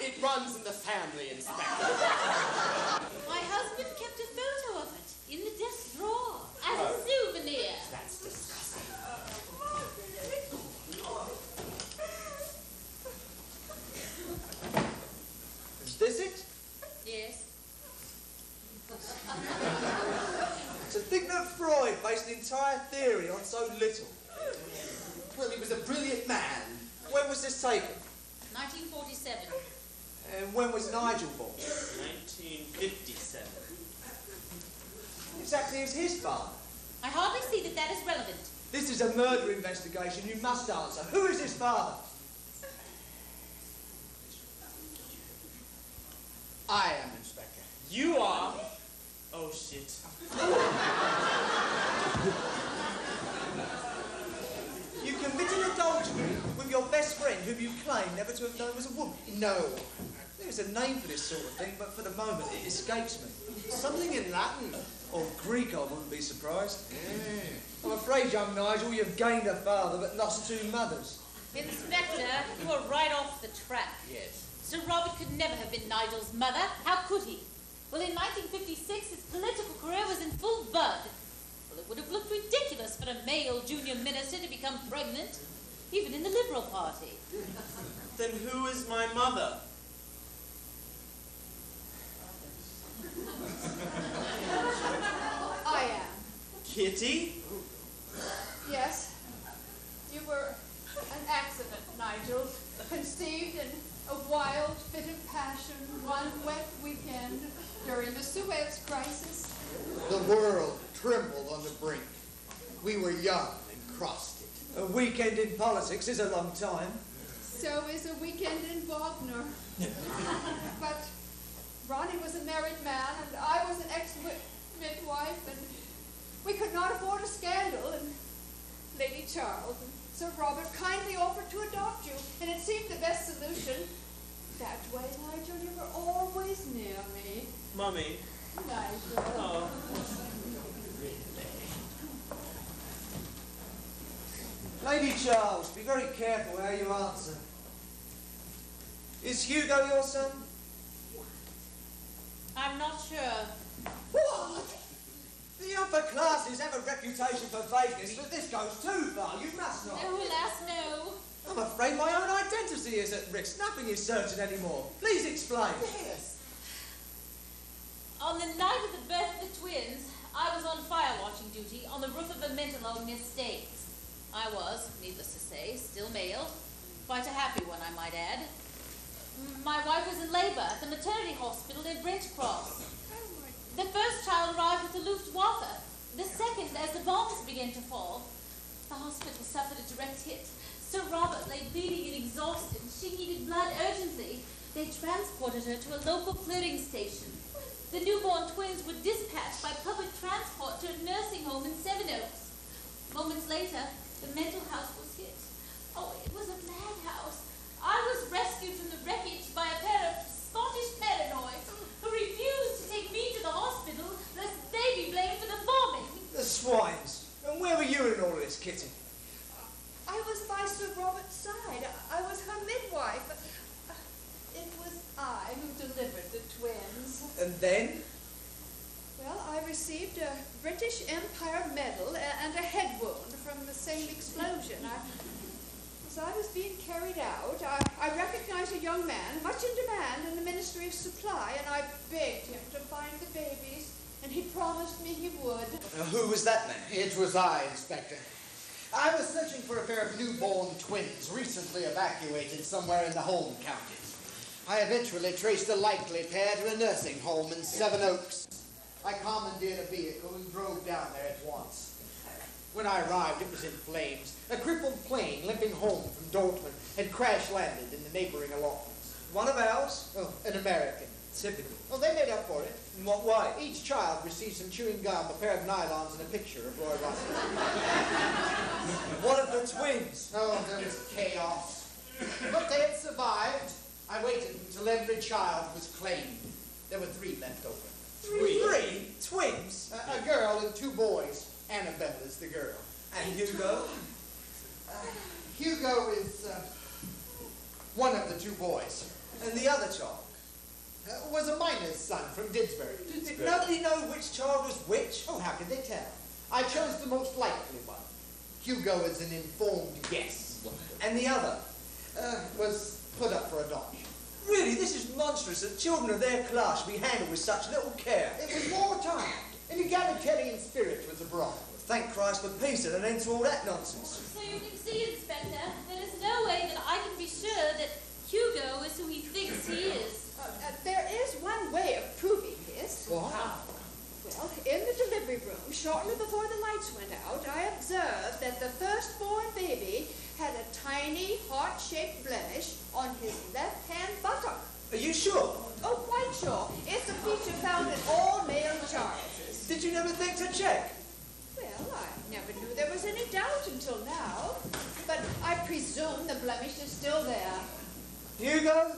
A: It runs in the family, Inspector.
F: My husband kept a photo of it in the desk drawer as a souvenir.
A: That's disgusting.
G: Is this it?
F: Yes.
G: To think that Freud based an entire theory on so little.
A: Well, he was a brilliant man.
G: When was this taken?
F: 1947.
G: And when was Nigel born?
C: 1957.
G: Exactly as his father.
F: I hardly see that is relevant.
G: This is a murder investigation. You must answer. Who is his father?
H: I am, Inspector.
C: You are? Oh, shit.
G: You committed adultery with your best friend, whom you claim never to have known was a woman.
H: No.
G: There's a name for this sort of thing, but for the moment it escapes me.
H: Something in Latin.
G: Or Greek, I wouldn't be surprised. I'm afraid, young Nigel, you've gained a father but lost 2 mothers.
F: Inspector, you are right off the track.
H: Yes.
F: Sir Robert could never have been Nigel's mother. How could he? Well, in 1956, his political career was in full bud. Well, it would have looked ridiculous for a male junior minister to become pregnant, even in the Liberal Party.
C: Then who is my mother?
D: I am.
C: Kitty?
D: Yes. You were an accident, Nigel. Conceived in a wild fit of passion one wet weekend during the Suez Crisis.
H: The world trembled on the brink. We were young and crossed it.
G: A weekend in politics is a long time.
D: So is a weekend in Wagner. But Ronnie was a married man, and I was an ex-midwife, and we could not afford a scandal, and Lady Charles and Sir Robert kindly offered to adopt you, and it seemed the best solution. That way, Nigel, you were always near me.
C: Mummy.
D: Nigel.
C: Oh.
G: Lady Charles, be very careful how you answer. Is Hugo your son?
F: I'm not sure.
G: What? The upper classes have a reputation for vagueness, but this goes too far. You must not.
F: No, alas, no.
G: I'm afraid my own identity is at risk. Nothing is certain anymore. Please explain.
H: Yes.
F: On the night of the birth of the twins, I was on fire watching duty on the roof of a mental home near Staines. I was, needless to say, still male. Quite a happy one, I might add. My wife was in labour at the maternity hospital in Brent Cross. The first child arrived with the Luftwaffe. The second, as the bombs began to fall. The hospital suffered a direct hit. Sir Robert lay bleeding and exhausted. She needed blood urgently. They transported her to a local clearing station. The newborn twins were dispatched by public transport to a nursing home in Sevenoaks. Moments later, the mental house was hit. Oh, it was a madhouse. I was rescued from the wreckage by a pair of Scottish paranoids who refused to take me to the hospital lest they be blamed for the bombing.
G: The swines. And where were you in all this, Kitty?
D: I was by Sir Robert's side. I was her midwife. It was I who delivered the twins.
G: And then?
D: Well, I received a British Empire medal and a head wound from the same explosion. As I was being carried out, I recognized a young man much in demand in the Ministry of Supply, and I begged him to find the babies, and he promised me he would.
G: Who was that man?
H: It was I, Inspector. I was searching for a pair of newborn twins recently evacuated somewhere in the home counties. I eventually traced a likely pair to a nursing home in Sevenoaks. I commandeered a vehicle and drove down there at once. When I arrived, it was in flames. A crippled plane limping home from Dortmund had crash-landed in the neighboring allotments.
G: One of ours?
H: Oh, an American.
G: Typical.
H: Oh, they made up for it.
G: In what way?
H: Each child received some chewing gum, a pair of nylons, and a picture of Roy Russell.
G: What of the twins?
H: Oh, there was chaos. But they had survived. I waited until every child was claimed. There were 3 left over.
G: 3 twins?
H: A girl and 2 boys. Annabelle is the girl.
G: And Hugo?
H: Hugo is one of the 2 boys.
G: And the other child?
H: Was a miner's son from Didsbury.
G: Did nobody know which child was which?
H: Oh, how could they tell? I chose the most likely one. Hugo is an informed guess.
G: And the other?
H: Was put up for adoption.
G: Really, this is monstrous that children of their class should be handled with such little care.
H: It was wartime. An egalitarian spirit was abroad.
G: Thank Christ for peace and an end to all that nonsense.
F: So you can see, Inspector, there is no way that I can be sure that Hugo is who he thinks he is.
D: There is one way of proving this.
H: Wow.
D: Well, in the delivery room, shortly before the lights went out, I observed that the firstborn baby had a tiny, heart-shaped blemish on his left-hand buttock.
G: Are you sure?
D: Oh, quite sure. It's a feature found in all male Charleses.
G: Did you never think to check?
D: Well, I never knew there was any doubt until now. But I presume the blemish is still there.
G: Hugo,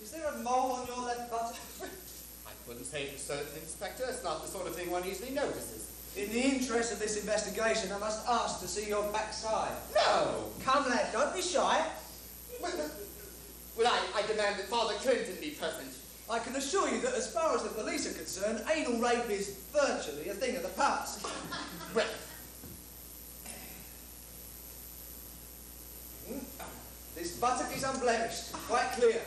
G: is there a mole on your left buttock?
A: I couldn't say for certain, Inspector. It's not the sort of thing one easily notices.
G: In the interest of this investigation, I must ask to see your backside.
A: No!
G: Come, lad, don't be shy.
A: Well, I demand that Father Clinton be present.
G: I can assure you that as far as the police are concerned, anal rape is virtually a thing of the past.
A: Well,
G: This buttock is unblemished, quite clear.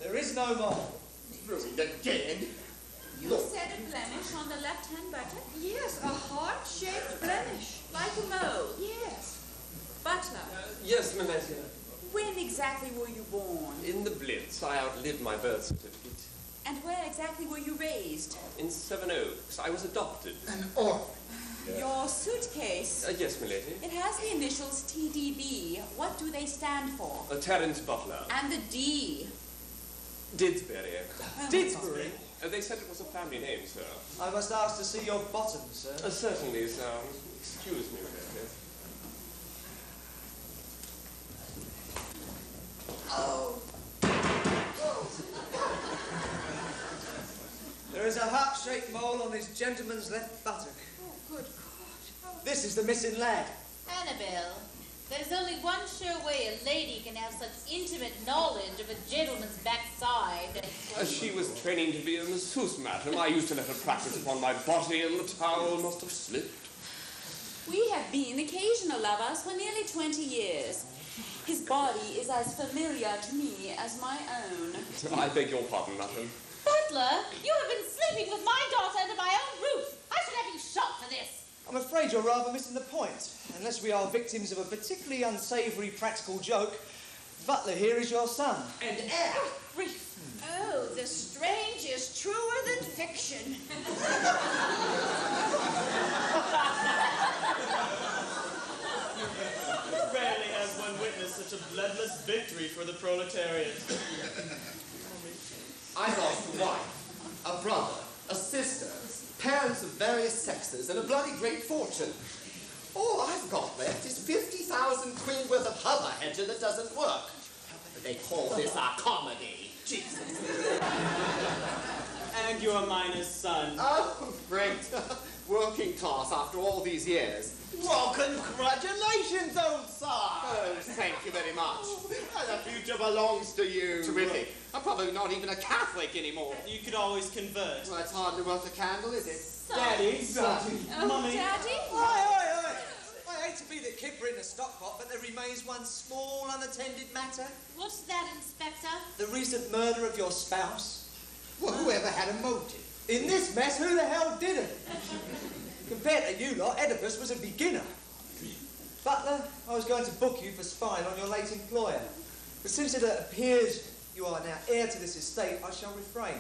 G: There is no mole.
A: ruined again.
B: You said a blemish on the left-hand buttock?
D: Yes, a heart-shaped blemish.
B: Like a mole?
D: Yes.
B: Butler,
E: Yes, Milady.
B: when exactly were you born?
E: In the Blitz, I outlived my birth certificate.
B: And where exactly were you raised?
E: In Seven Oaks, I was adopted.
H: An orphan.
B: Your suitcase.
E: Yes, Milady.
B: It has the initials TDB. What do they stand for?
E: Terence Butler.
B: And the D.
E: Didsbury.
G: Didsbury?
E: They said it was a family name, sir.
G: I must ask to see your bottom, sir.
E: Certainly, sir. Excuse me, Milady.
G: Oh. There is a heart-shaped mole on this gentleman's left buttock.
D: Oh, good God.
G: This is the missing lad.
F: Annabelle, there's only one sure way a lady can have such intimate knowledge of a gentleman's backside.
E: She was training to be a masseuse, madam. I used to let her practice upon my body, and the towel must have slipped.
B: We have been occasional lovers for nearly 20 years. His body is as familiar to me as my own.
E: I beg your pardon, madam.
F: Butler, you have been sleeping with my daughter under my own roof. I should have you shot for this.
G: I'm afraid you're rather missing the point. Unless we are victims of a particularly unsavoury practical joke, Butler here is your son.
A: And heir.
B: Grief.
D: Oh, the strange is truer than fiction.
C: Rarely has one witnessed such a bloodless victory for the proletariat.
A: I lost a wife, a brother, a sister, parents of various sexes, and a bloody great fortune. All I've got left is 50,000 quid worth of hover hedger that doesn't work. They call this a comedy. Jesus.
C: And your minor son.
A: Oh, great. Working class after all these years.
H: Well, congratulations, old son.
A: Oh, thank you very much.
H: The future belongs to you.
A: Terrific. I'm probably not even a Catholic anymore.
C: You could always convert.
A: Well, it's hardly worth a candle, is it?
C: Daddy,
B: Oh,
C: Mummy.
B: Daddy?
G: Oi! I hate to be the kipper in the stockpot, but there remains one small unattended matter.
F: What's that, Inspector?
G: The recent murder of your spouse.
H: Well, whoever had a motive?
G: In this mess, who the hell didn't? Compared to you lot, Oedipus was a beginner. Butler, I was going to book you for spying on your late employer. But since it appears you are now heir to this estate, I shall refrain.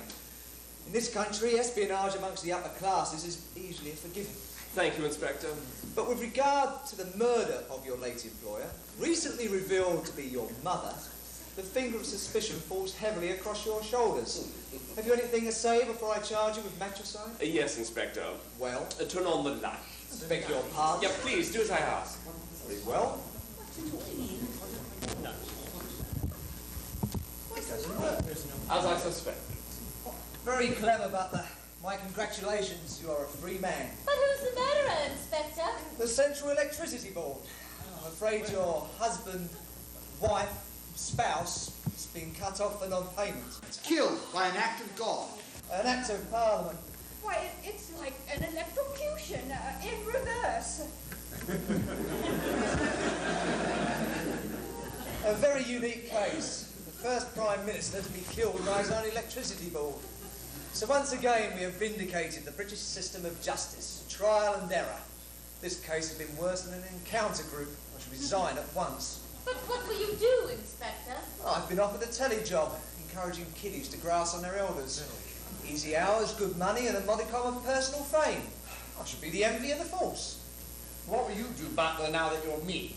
G: In this country, espionage amongst the upper classes is easily forgiven.
E: Thank you, Inspector.
G: But with regard to the murder of your late employer, recently revealed to be your mother, the finger of suspicion falls heavily across your shoulders. Have you anything to say before I charge you with matricide?
E: Yes, Inspector.
G: Well,
E: Turn on the light.
G: beg your pardon.
E: Yeah, please, do as I ask.
G: Very well.
E: As I suspected.
G: Very clever, Butler. My congratulations, you are a free man.
F: But who's the murderer, Inspector?
G: The Central Electricity Board. I'm afraid your husband, wife, spouse has been cut off for non-payment.
H: Killed by an act of God.
G: An act of Parliament.
D: Why, it's like an electrocution in reverse.
G: A very unique case. The first Prime Minister to be killed by his own electricity board. So once again we have vindicated the British system of justice, trial and error. This case has been worse than an encounter group. I should resign at once.
F: But what will you do, Inspector?
G: I've been offered a telly job, encouraging kiddies to grass on their elders. Easy hours, good money, and a modicum of personal fame. I should be the envy of the force.
A: What will you do, Butler, now that you're me?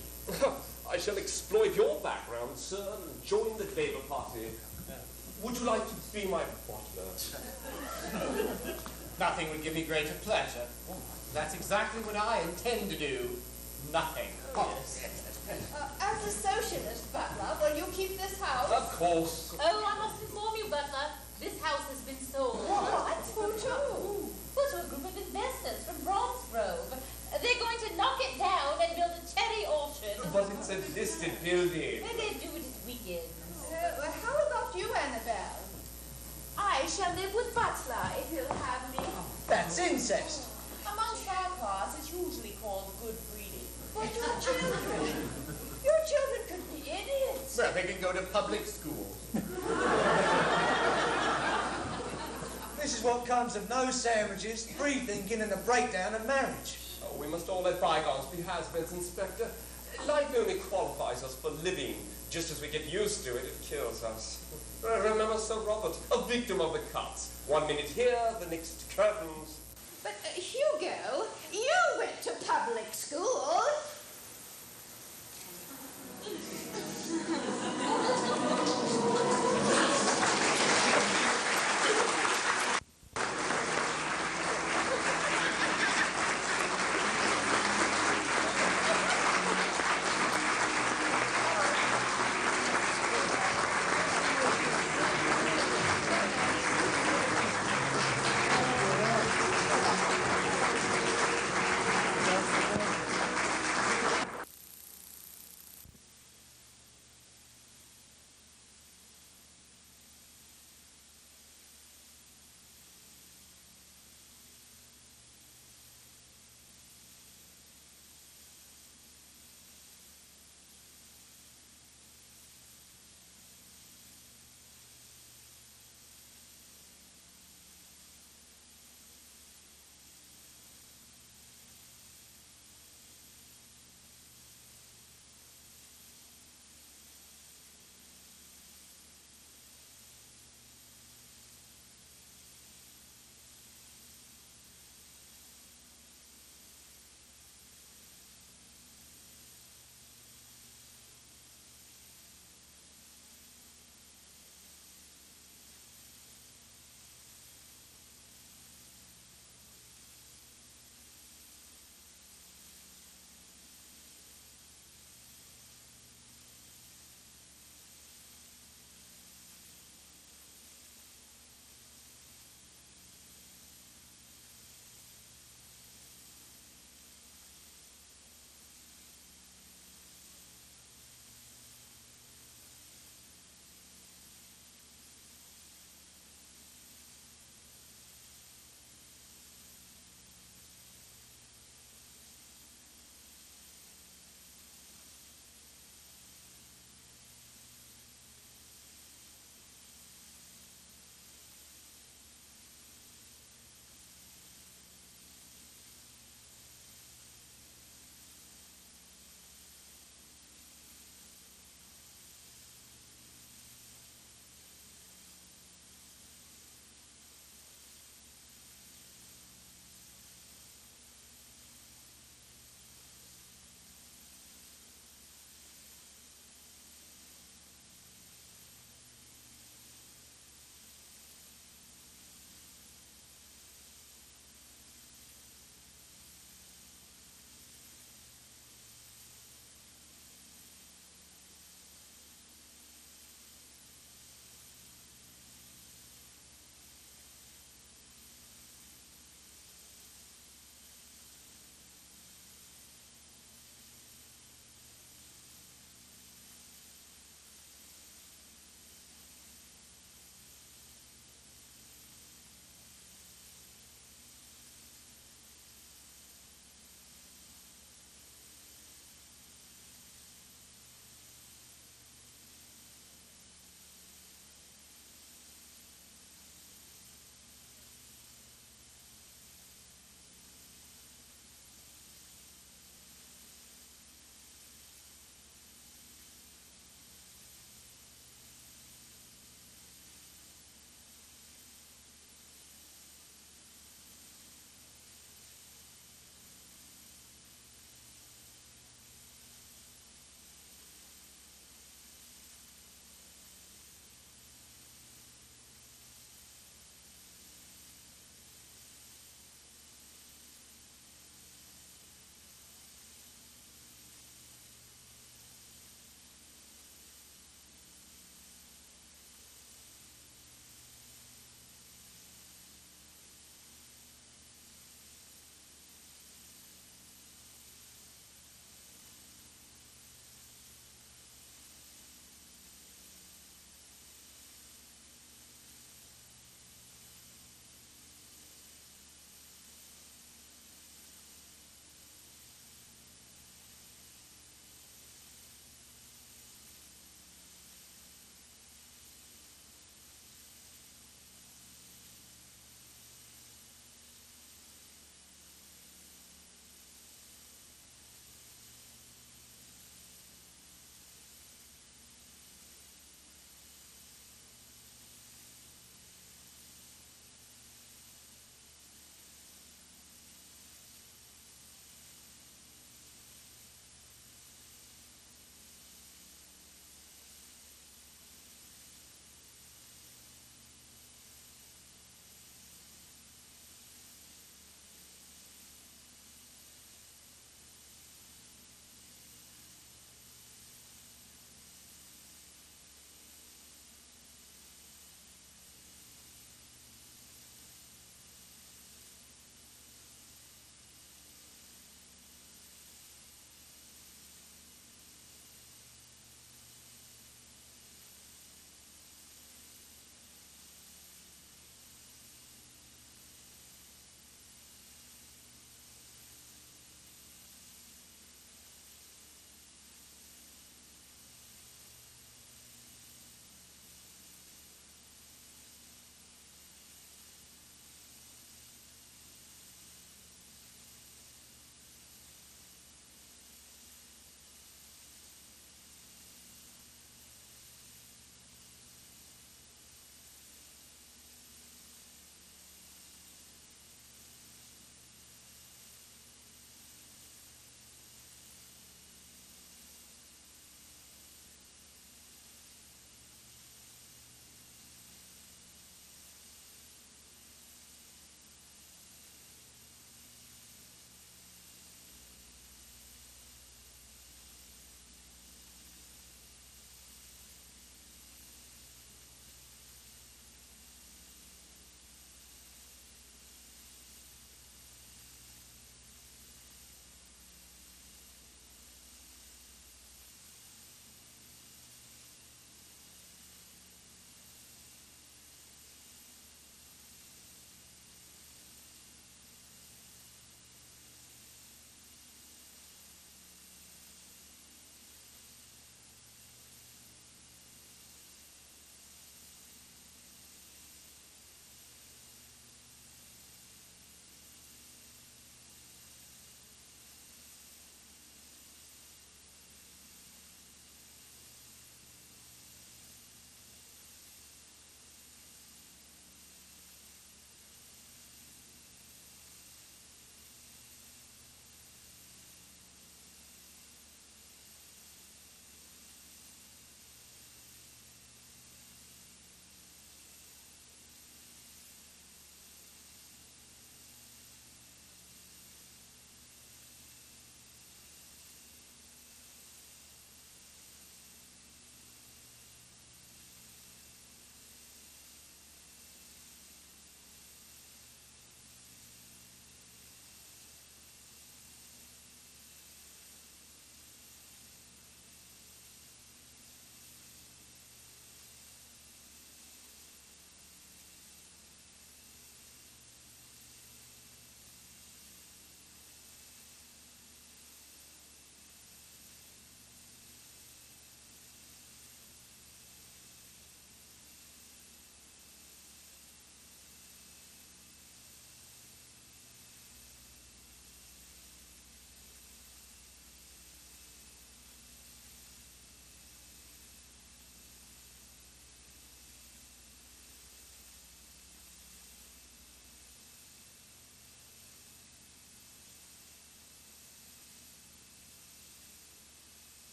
E: I shall exploit your background, sir, and join the Labour Party. Would you like to be my butler?
A: Nothing would give me greater pleasure. That's exactly what I intend to do. Nothing.
D: As a socialist, Butler, will you keep this house?
E: Of course.
F: Oh, I must inform you, Butler. This house has been sold.
D: What? Who to?
F: Well, to a group of investors from Bromsgrove. They're going to knock it down and build a cherry orchard.
E: But it's a listed building.
F: And they do it at weekends.
D: How about you, Annabelle?
B: I shall live with Butler if he'll have me.
H: That's incest.
B: Amongst our class, it's usually called good breeding.
D: But your children could be idiots.
A: Well, they can go to public school.
G: This is what comes of no sandwiches, free thinking, and a breakdown of marriage.
E: Oh, we must all let bygones be has-beens, Inspector. Life only qualifies us for living. Just as we get used to it, it kills us. Remember Sir Robert, a victim of the cuts. 1 minute here, the next curtains.
D: But, Hugo, you went to public school.